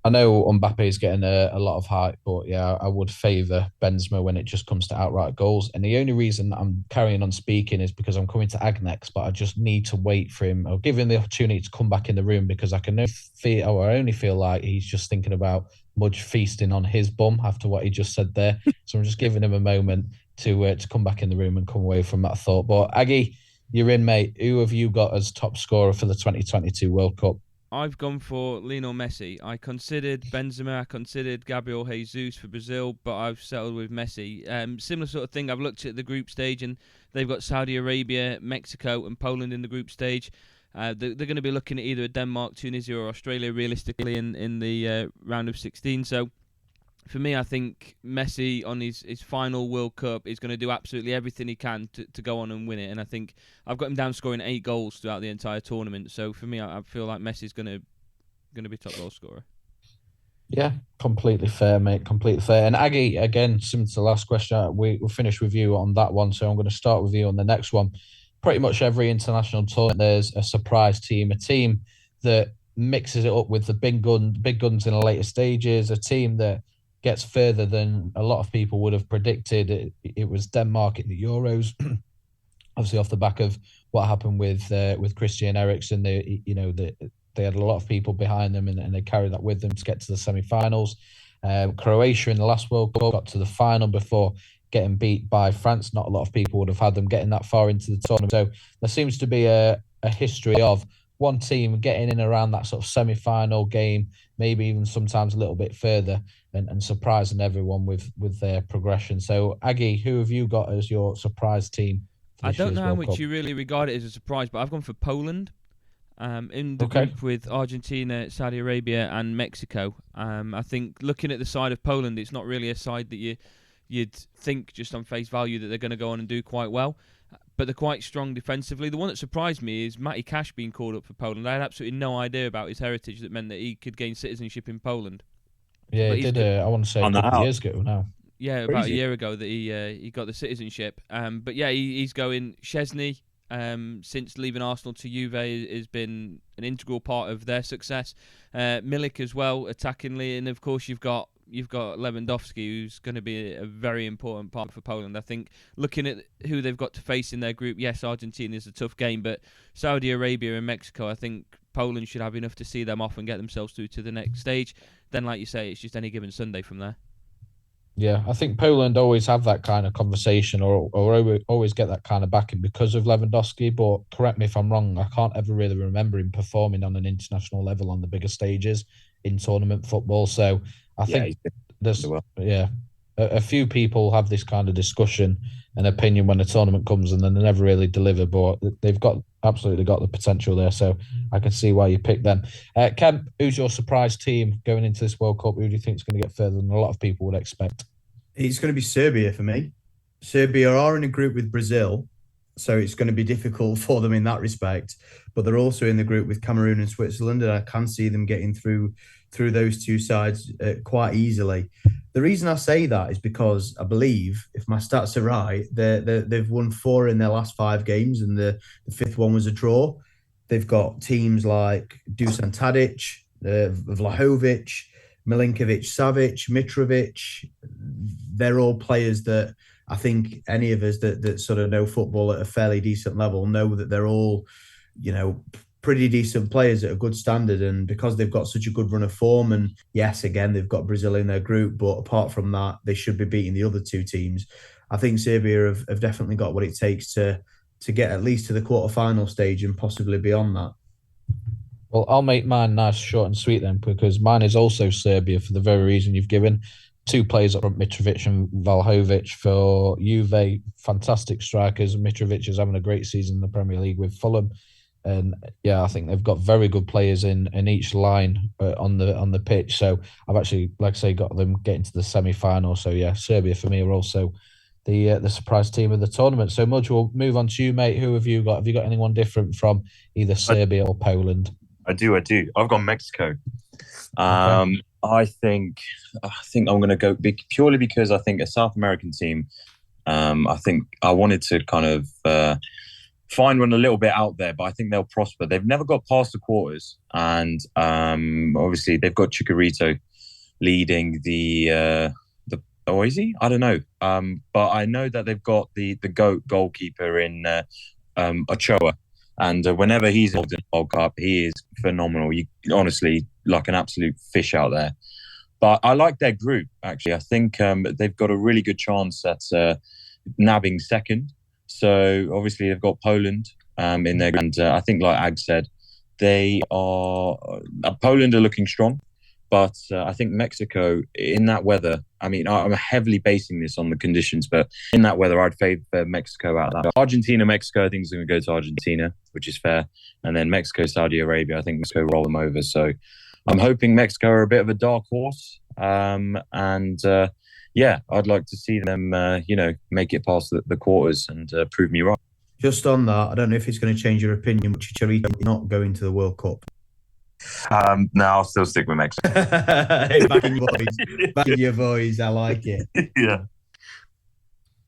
I know Mbappe is getting a lot of hype, but yeah, I would favour Benzema when it just comes to outright goals. And the only reason I'm carrying on speaking is because I'm coming to Ag next, but I just need to wait for him. I'll give him the opportunity to come back in the room, because I only feel like he's just thinking about Mudge feasting on his bum after what he just said there. So I'm just giving him a moment to come back in the room and come away from that thought. But Aggie, you're in, mate. Who have you got as top scorer for the 2022 World Cup? I've gone for Lionel Messi. I considered Benzema, I considered Gabriel Jesus for Brazil, but I've settled with Messi. Similar sort of thing. I've looked at the group stage, and they've got Saudi Arabia, Mexico, and Poland in the group stage. They're going to be looking at either Denmark, Tunisia, or Australia realistically in the round of 16. So for me, I think Messi on his final World Cup is going to do absolutely everything he can to go on and win it. And I think I've got him down scoring 8 goals throughout the entire tournament. So for me, I feel like Messi's going to be top goal scorer. Yeah, completely fair, mate. Completely fair. And Aggie, again, similar to the last question, we'll finish with you on that one. So I'm going to start with you on the next one. Pretty much every international tournament, there's a surprise team, a team that mixes it up with the big guns in the later stages, a team that gets further than a lot of people would have predicted. It was Denmark in the Euros, obviously off the back of what happened with Christian Eriksen. They had a lot of people behind them, and they carried that with them to get to the semi-finals. Croatia in the last World Cup got to the final before getting beat by France. Not a lot of people would have had them getting that far into the tournament. So there seems to be a history of one team getting in around that sort of semi-final game, maybe even sometimes a little bit further, and surprising everyone with their progression. So, Aggie, who have you got as your surprise team? I don't know how much you really regard it as a surprise, but I've gone for Poland. In the group with Argentina, Saudi Arabia, and Mexico. I think looking at the side of Poland, it's not really a side that you'd think just on face value that they're going to go on and do quite well. But they're quite strong defensively. The one that surprised me is Matty Cash being called up for Poland. I had absolutely no idea about his heritage that meant that he could gain citizenship in Poland. Yeah, he did. I want to say a couple of years ago now. Yeah, about a year ago that he got the citizenship. But yeah, he's going. Szczesny, since leaving Arsenal to Juve, has been an integral part of their success. Milik as well, attackingly, and of course you've got Lewandowski, who's going to be a very important part for Poland. I think looking at who they've got to face in their group, yes, Argentina is a tough game, but Saudi Arabia and Mexico, I think Poland should have enough to see them off and get themselves through to the next stage. Then, like you say, it's just any given Sunday from there. Yeah, I think Poland always have that kind of conversation or always get that kind of backing because of Lewandowski. But correct me if I'm wrong, I can't ever really remember him performing on an international level on the bigger stages in tournament football. So I think there's a few people have this kind of discussion and opinion when a tournament comes and then they never really deliver, but they've absolutely got the potential there. So I can see why you picked them. Kemp, who's your surprise team going into this World Cup? Who do you think is going to get further than a lot of people would expect? It's going to be Serbia for me. Serbia are in a group with Brazil, so it's going to be difficult for them in that respect. But they're also in the group with Cameroon and Switzerland, and I can see them getting through those two sides quite easily. The reason I say that is because I believe, if my stats are right, they've won 4 in their last 5 games, and the 5th one was a draw. They've got teams like Dusan Tadic, Vlahovic, Milinkovic, Savic, Mitrovic. They're all players that I think any of us that sort of know football at a fairly decent level know that they're all, pretty decent players at a good standard. And because they've got such a good run of form, and yes, again, they've got Brazil in their group, but apart from that, they should be beating the other 2 teams. I think Serbia have definitely got what it takes to get at least to the quarterfinal stage and possibly beyond that. Well, I'll make mine nice, short and sweet then, because mine is also Serbia for the very reason you've given. 2 players up front, Mitrovic and Vlahovic for Juve, fantastic strikers. Mitrovic is having a great season in the Premier League with Fulham. And yeah, I think they've got very good players in each line on the pitch. So I've actually, like I say, got them getting to the semi-final. So yeah, Serbia for me are also the surprise team of the tournament. So Muj, we'll move on to you, mate. Who have you got? Have you got anyone different from either Serbia or Poland? I do. I've got Mexico. Okay. I think I'm going to go purely because I think a South American team. I think I wanted to kind of find one a little bit out there, but I think they'll prosper. They've never got past the quarters, and obviously they've got Chicharito leading the or is he? I don't know. But I know that they've got the GOAT goalkeeper in Ochoa. And whenever he's involved in the World Cup, he is phenomenal. You honestly, like an absolute fish out there. But I like their group, actually. I think they've got a really good chance at nabbing second. So obviously they've got Poland in there, and I think, like Ag said, they are Poland are looking strong, but I think Mexico in that weather. I mean, I'm heavily basing this on the conditions, but in that weather, I'd favour Mexico out of that. Argentina, Mexico, I think is going to go to Argentina, which is fair, and then Mexico, Saudi Arabia, I think Mexico roll them over. So I'm hoping Mexico are a bit of a dark horse, and yeah, I'd like to see them, make it past the quarters and prove me right. Just on that, I don't know if it's going to change your opinion, but Chicharito not going to the World Cup. No, I'll still stick with Mexico. Back in your voice. Back in your voice. I like it. Yeah.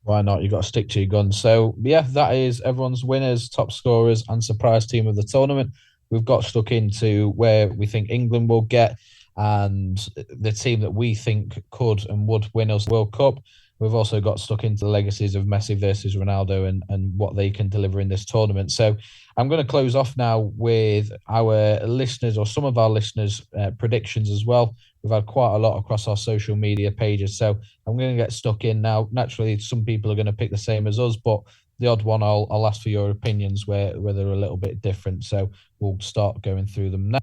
Why not? You've got to stick to your guns. So, yeah, that is everyone's winners, top scorers, and surprise team of the tournament. We've got stuck into where we think England will get and the team that we think could and would win us the World Cup. We've also got stuck into the legacies of Messi versus Ronaldo and what they can deliver in this tournament. So I'm going to close off now with our listeners, or some of our listeners' predictions as well. We've had quite a lot across our social media pages. So I'm going to get stuck in now. Naturally, some people are going to pick the same as us, but the odd one, I'll ask for your opinions where they're a little bit different. So we'll start going through them now.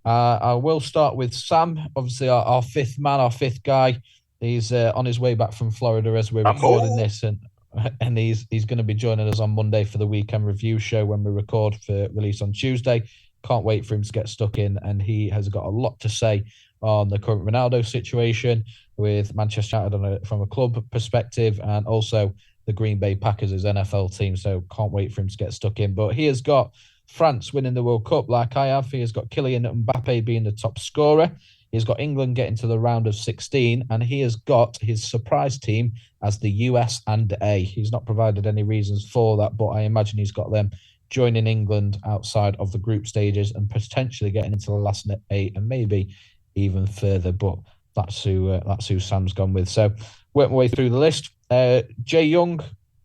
I will start with Sam, obviously our fifth man, our fifth guy. He's on his way back from Florida as we're recording this, and he's going to be joining us on Monday for the weekend review show when we record for release on Tuesday. Can't wait for him to get stuck in, and he has got a lot to say on the current Ronaldo situation with Manchester United from a club perspective, and also the Green Bay Packers as NFL team. So can't wait for him to get stuck in. But he has got France winning the World Cup like I have. He has got Kylian Mbappe being the top scorer. He's got England getting to the round of 16, and he has got his surprise team as the US and A. He's not provided any reasons for that, but I imagine he's got them joining England outside of the group stages and potentially getting into the last 8 and maybe even further. But that's who Sam's gone with. So work my way through the list. Jay Young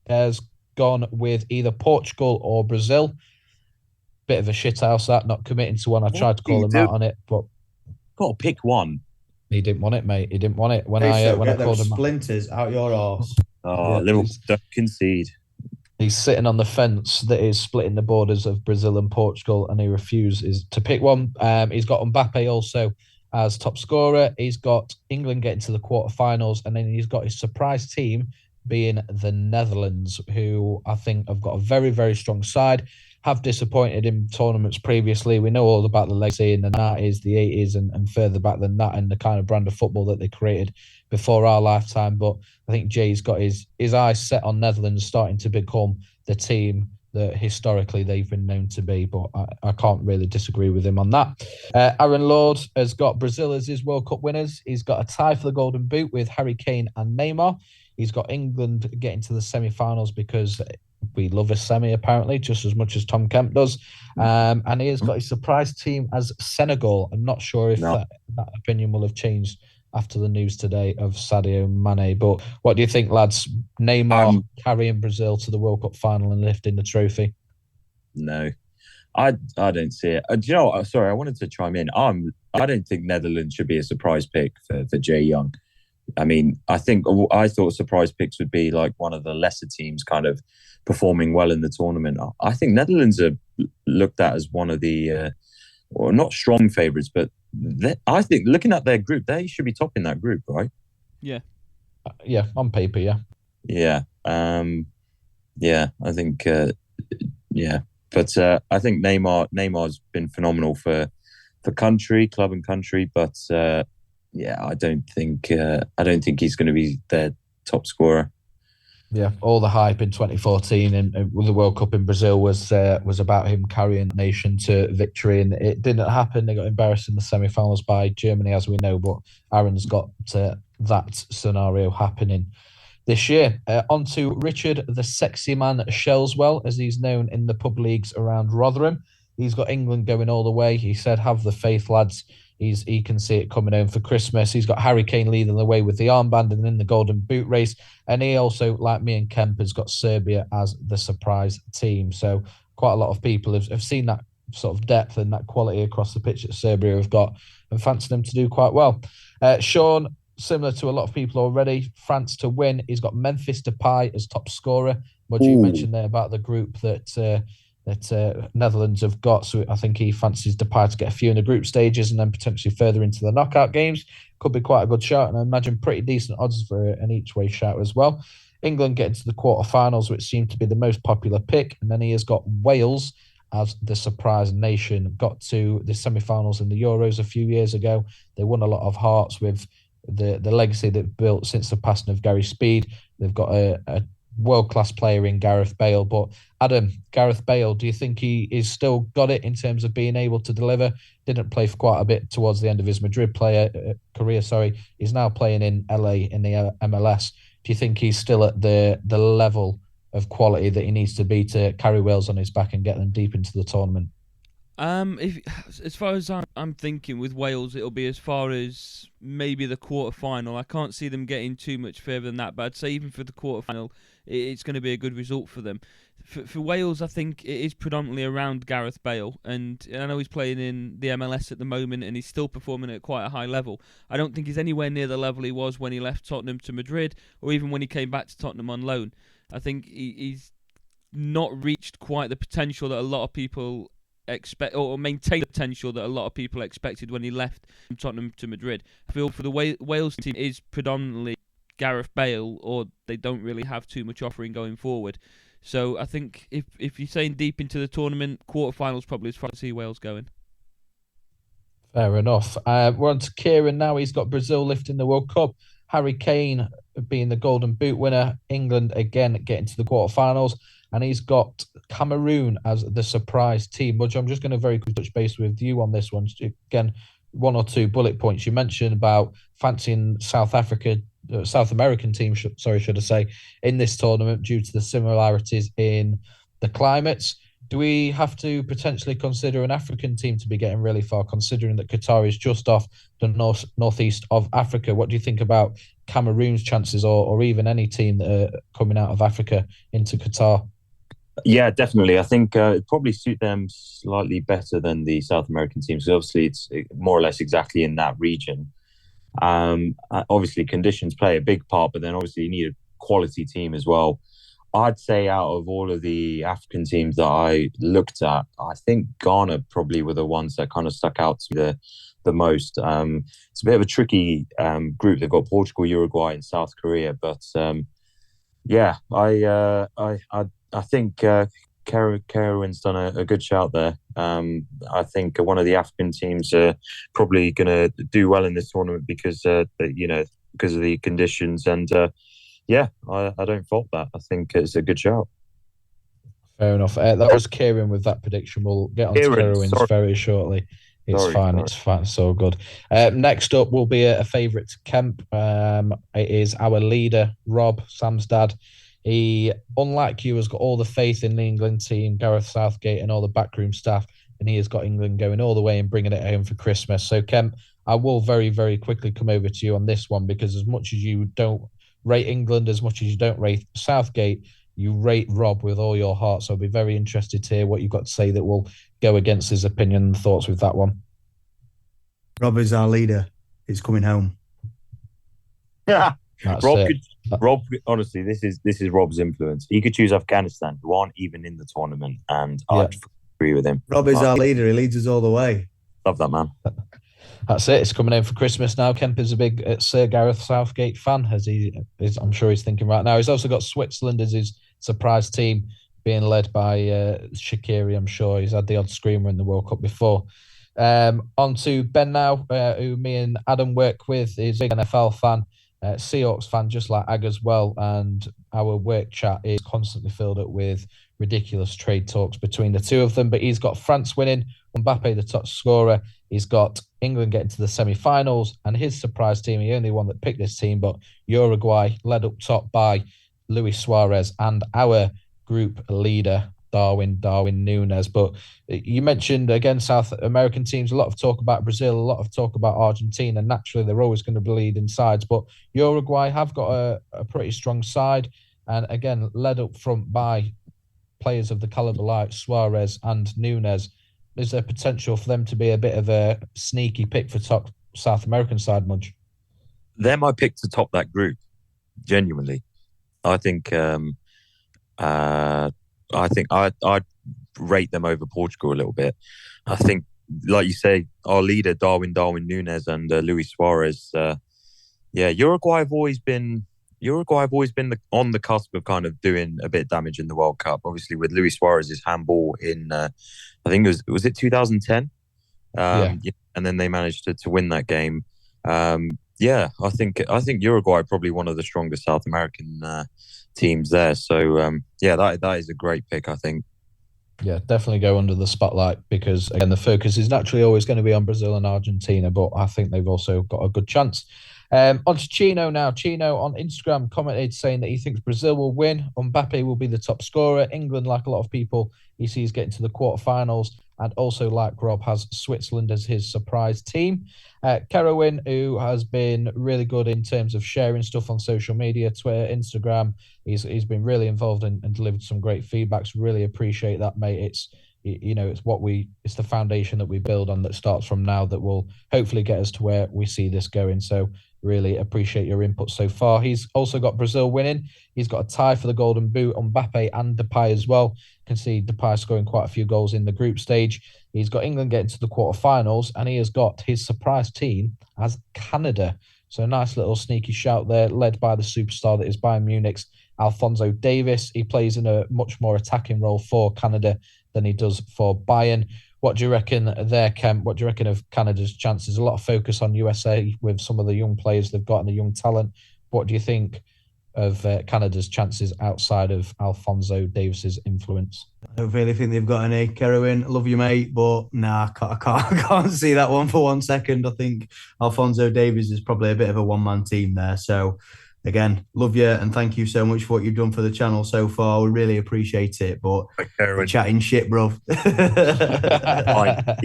has gone with either Portugal or Brazil. Bit of a shithouse that, not committing to one. I tried to call him out on it, but got to pick one. He didn't want it, mate. He didn't want it when I called him splinters out your arse. Oh, little don't concede. He's sitting on the fence that is splitting the borders of Brazil and Portugal, and he refuses to pick one. He's got Mbappe also as top scorer. He's got England getting to the quarterfinals, and then he's got his surprise team being the Netherlands, who I think have got a very, very strong side. Have disappointed in tournaments previously. We know all about the legacy in the 90s, the 80s, and further back than that, and the kind of brand of football that they created before our lifetime. But I think Jay's got his eyes set on Netherlands starting to become the team that historically they've been known to be. But I can't really disagree with him on that. Aaron Lord has got Brazil as his World Cup winners. He's got a tie for the Golden Boot with Harry Kane and Neymar. He's got England getting to the semi-finals because we love a semi, apparently, just as much as Tom Kemp does. And he has got his surprise team as Senegal. I'm not sure if that opinion will have changed after the news today of Sadio Mane. But what do you think, lads? Neymar carrying Brazil to the World Cup final and lifting the trophy? No, I don't see it. Do you know what? Sorry, I wanted to chime in. I don't think Netherlands should be a surprise pick for Jay Young. I mean, I thought surprise picks would be like one of the lesser teams kind of performing well in the tournament. I think Netherlands are looked at as one of the, well, not strong favourites, but I think looking at their group, they should be top in that group, right? Yeah. Yeah, on paper, yeah. Yeah. Yeah, I think, yeah. But I think Neymar's been phenomenal for country, club and country, but yeah, I don't think he's going to be their top scorer. Yeah, all the hype in 2014 and with the World Cup in Brazil was about him carrying the nation to victory, and it didn't happen. They got embarrassed in the semi-finals by Germany, as we know. But Aaron's got that scenario happening this year. On to Richard, the sexy man Shellswell, as he's known in the pub leagues around Rotherham. He's got England going all the way. He said, "Have the faith, lads." He can see it coming home for Christmas. He's got Harry Kane leading the way with the armband and in the Golden Boot race. And he also, like me and Kemp, has got Serbia as the surprise team. So quite a lot of people have seen that sort of depth and that quality across the pitch that Serbia have got and fancy them to do quite well. Sean, similar to a lot of people already, France to win. He's got Memphis Depay as top scorer What you mentioned there about the group that Netherlands have got. So I think he fancies Depay to get a few in the group stages and then potentially further into the knockout games. Could be quite a good shot, and I imagine pretty decent odds for an each-way shout as well. England getting to the quarterfinals, which seemed to be the most popular pick, and then he has got Wales as the surprise nation. Got to the semi-finals in the Euros a few years ago. They won a lot of hearts with the legacy they've built since the passing of Gary Speed. They've got a world-class player in Gareth Bale. But Adam, Gareth Bale, do you think he is still got it in terms of being able to deliver? Didn't play for quite a bit towards the end of his Madrid career. He's now playing in LA in the MLS. Do you think he's still at the level of quality that he needs to be to carry Wales on his back and get them deep into the tournament? As far as I'm thinking with Wales, it'll be as far as maybe the quarter-final. I can't see them getting too much further than that, but I'd say even for the quarter-final, it's going to be a good result for them. For Wales, I think it is predominantly around Gareth Bale, and I know he's playing in the MLS at the moment, and he's still performing at quite a high level. I don't think he's anywhere near the level he was when he left Tottenham to Madrid, or even when he came back to Tottenham on loan. I think he's not reached quite the potential that a lot of people expect, or maintain the potential that a lot of people expected when he left from Tottenham to Madrid. I feel for the Wales team is predominantly Gareth Bale, or they don't really have too much offering going forward. So I think if you're saying deep into the tournament, quarterfinals probably as far as I see Wales going. Fair enough. We're on to Kieran now. He's got Brazil lifting the World Cup. Harry Kane being the Golden Boot winner. England again getting to the quarterfinals. And he's got Cameroon as the surprise team. Which I'm just going to very quickly touch base with you on this one. Again, one or two bullet points. You mentioned about fancying South American team, should I say, in this tournament due to the similarities in the climates. Do we have to potentially consider an African team to be getting really far, considering that Qatar is just off the northeast of Africa? What do you think about Cameroon's chances, or even any team that are coming out of Africa into Qatar? Yeah, definitely. I think it probably suit them slightly better than the South American teams. So obviously, it's more or less exactly in that region. Obviously, conditions play a big part, but then obviously you need a quality team as well. I'd say out of all of the African teams that I looked at, I think Ghana probably were the ones that kind of stuck out to me the most. It's a bit of a tricky group. They've got Portugal, Uruguay, and South Korea. But yeah, I think Kerwin's done a good shout there. I think one of the African teams are probably going to do well in this tournament because of the conditions. And yeah, I don't fault that. I think it's a good shout. Fair enough. That was Kieran with that prediction. We'll get on to Kerwin's very shortly. It's fine. It's so good. Next up will be a favourite to Kemp. It is our leader, Rob, Sam's dad. He, unlike you, has got all the faith in the England team, Gareth Southgate and all the backroom staff, and he has got England going all the way and bringing it home for Christmas. So, Kemp, I will very, very quickly come over to you on this one, because as much as you don't rate England, as much as you don't rate Southgate, you rate Rob with all your heart. So I'll be very interested to hear what you've got to say that will go against his opinion and thoughts with that one. Rob is our leader. He's coming home. Yeah. Rob, honestly, this is Rob's influence. He could choose Afghanistan, who aren't even in the tournament, and I'd agree with him. Rob is our leader. He leads us all the way. Love that, man. That's it. It's coming in for Christmas now. Kemp is a big Sir Gareth Southgate fan, as he is. I'm sure he's thinking right now. He's also got Switzerland as his surprise team, being led by Shaqiri. I'm sure he's had the odd screamer in the World Cup before. On to Ben now, who me and Adam work with. He's a big NFL fan. Seahawks fan, just like Ag as well, and our work chat is constantly filled up with ridiculous trade talks between the two of them. But he's got France winning, Mbappe the top scorer. He's got England getting to the semi-finals, and his surprise team, he only one that picked this team, but Uruguay, led up top by Luis Suarez and our group leader, Darwin Núñez. But you mentioned, again, South American teams, a lot of talk about Brazil, a lot of talk about Argentina. Naturally, they're always going to be leading sides. But Uruguay have got a pretty strong side. And again, led up front by players of the caliber like Suarez and Núñez. Is there potential for them to be a bit of a sneaky pick for top South American side, Mudge? They're my pick to top that group, genuinely. I think I think I'd rate them over Portugal a little bit. I think, like you say, our leader Darwin Núñez and Luis Suarez. Uruguay have always been on the cusp of kind of doing a bit of damage in the World Cup. Obviously, with Luis Suarez's handball in, I think was it 2010, and then they managed to win that game. I think Uruguay are probably one of the strongest South American teams there. So that is a great pick, I think. Yeah, definitely go under the spotlight because, again, the focus is naturally always going to be on Brazil and Argentina, but I think they've also got a good chance. On to Chino now. Chino on Instagram commented saying that he thinks Brazil will win. Mbappe will be the top scorer. England, like a lot of people, he sees getting to the quarterfinals. And also, like Rob, has Switzerland as his surprise team. Kerowin, who has been really good in terms of sharing stuff on social media, Twitter, Instagram. He's been really involved and delivered some great feedbacks. Really appreciate that, mate. It's the foundation that we build on that starts from now that will hopefully get us to where we see this going. So really appreciate your input so far. He's also got Brazil winning. He's got a tie for the Golden Boot on Mbappe and Depay as well. Can see Depay scoring quite a few goals in the group stage. He's got England getting to the quarterfinals, and he has got his surprise team as Canada. So a nice little sneaky shout there, led by the superstar that is Bayern Munich's Alphonso Davies. He plays in a much more attacking role for Canada than he does for Bayern. What do you reckon there, Kemp? What do you reckon of Canada's chances? A lot of focus on USA with some of the young players they've got and the young talent. What do you think of Canada's chances outside of Alphonso Davies's influence? I don't really think they've got any. Kerowin, love you, mate, but nah, I can't see that one for 1 second. I think Alphonso Davies is probably a bit of a one-man team there. So, again, love you and thank you so much for what you've done for the channel so far. We really appreciate it. But we're chatting shit, bro. He's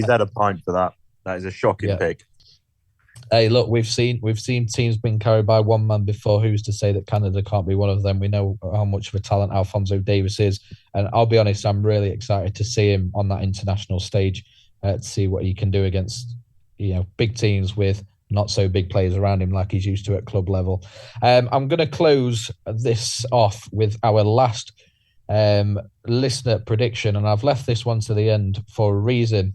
had a pint for that. That is a shocking pick. Hey, look, we've seen teams being carried by one man before. Who's to say that Canada can't be one of them? We know how much of a talent Alphonso Davies is, and I'll be honest, I'm really excited to see him on that international stage to see what he can do against big teams with not so big players around him like he's used to at club level. I'm going to close this off with our last listener prediction, and I've left this one to the end for a reason.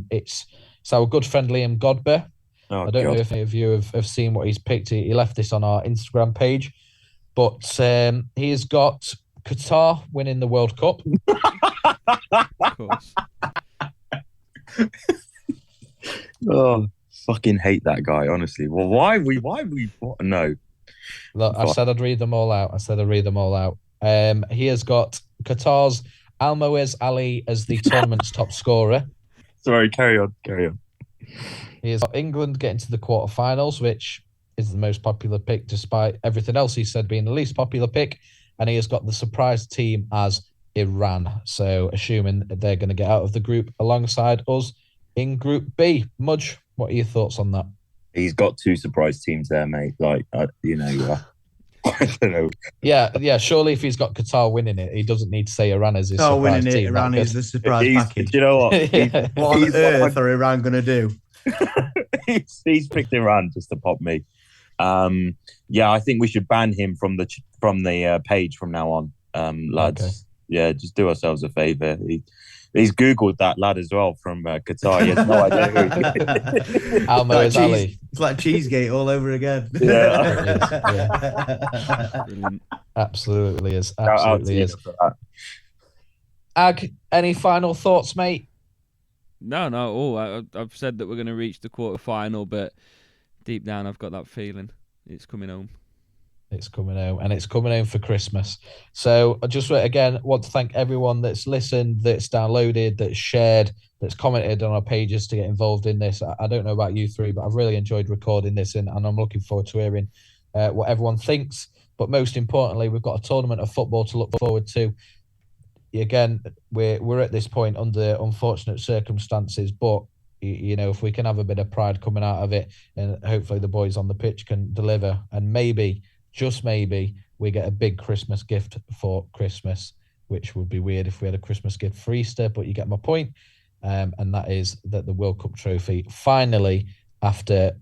It's our good friend Liam Godber. I don't know if any of you have seen what he's picked. He left this on our Instagram page, but he has got Qatar winning the World Cup. Of course. Oh, fucking hate that guy, honestly. Well, why we what? No. Look, I said I'd read them all out. He has got Qatar's Almoez Ali as the tournament's top scorer. Sorry, carry on. He has got England getting to the quarterfinals, which is the most popular pick, despite everything else he said being the least popular pick. And he has got the surprise team as Iran. So assuming they're going to get out of the group alongside us in Group B. Mudge, what are your thoughts on that? He's got two surprise teams there, mate. I don't know. Yeah. Surely if he's got Qatar winning it, he doesn't need to say Iran as his surprise team. Iran is the surprise package. Do you know what? What on earth are Iran going to do? he's picked Iran just to pop me. I think we should ban him from the page from now on, lads. Okay. Yeah, just do ourselves a favour. He's Googled that lad as well from Qatar. He has no idea who. Almoez Ali. It's like Cheesegate all over again. Yeah. Absolutely is. Ag, any final thoughts, mate? No. I've said that we're going to reach the quarterfinal, but deep down, I've got that feeling it's coming home. It's coming home, and it's coming home for Christmas. So I just, again, want to thank everyone that's listened, that's downloaded, that's shared, that's commented on our pages to get involved in this. I don't know about you three, but I've really enjoyed recording this, and I'm looking forward to hearing what everyone thinks. But most importantly, we've got a tournament of football to look forward to. Again, we're at this point under unfortunate circumstances, but if we can have a bit of pride coming out of it, and hopefully the boys on the pitch can deliver, and maybe, just maybe, we get a big Christmas gift for Christmas, which would be weird if we had a Christmas gift for Easter, but you get my point. And that is that the World Cup trophy finally, after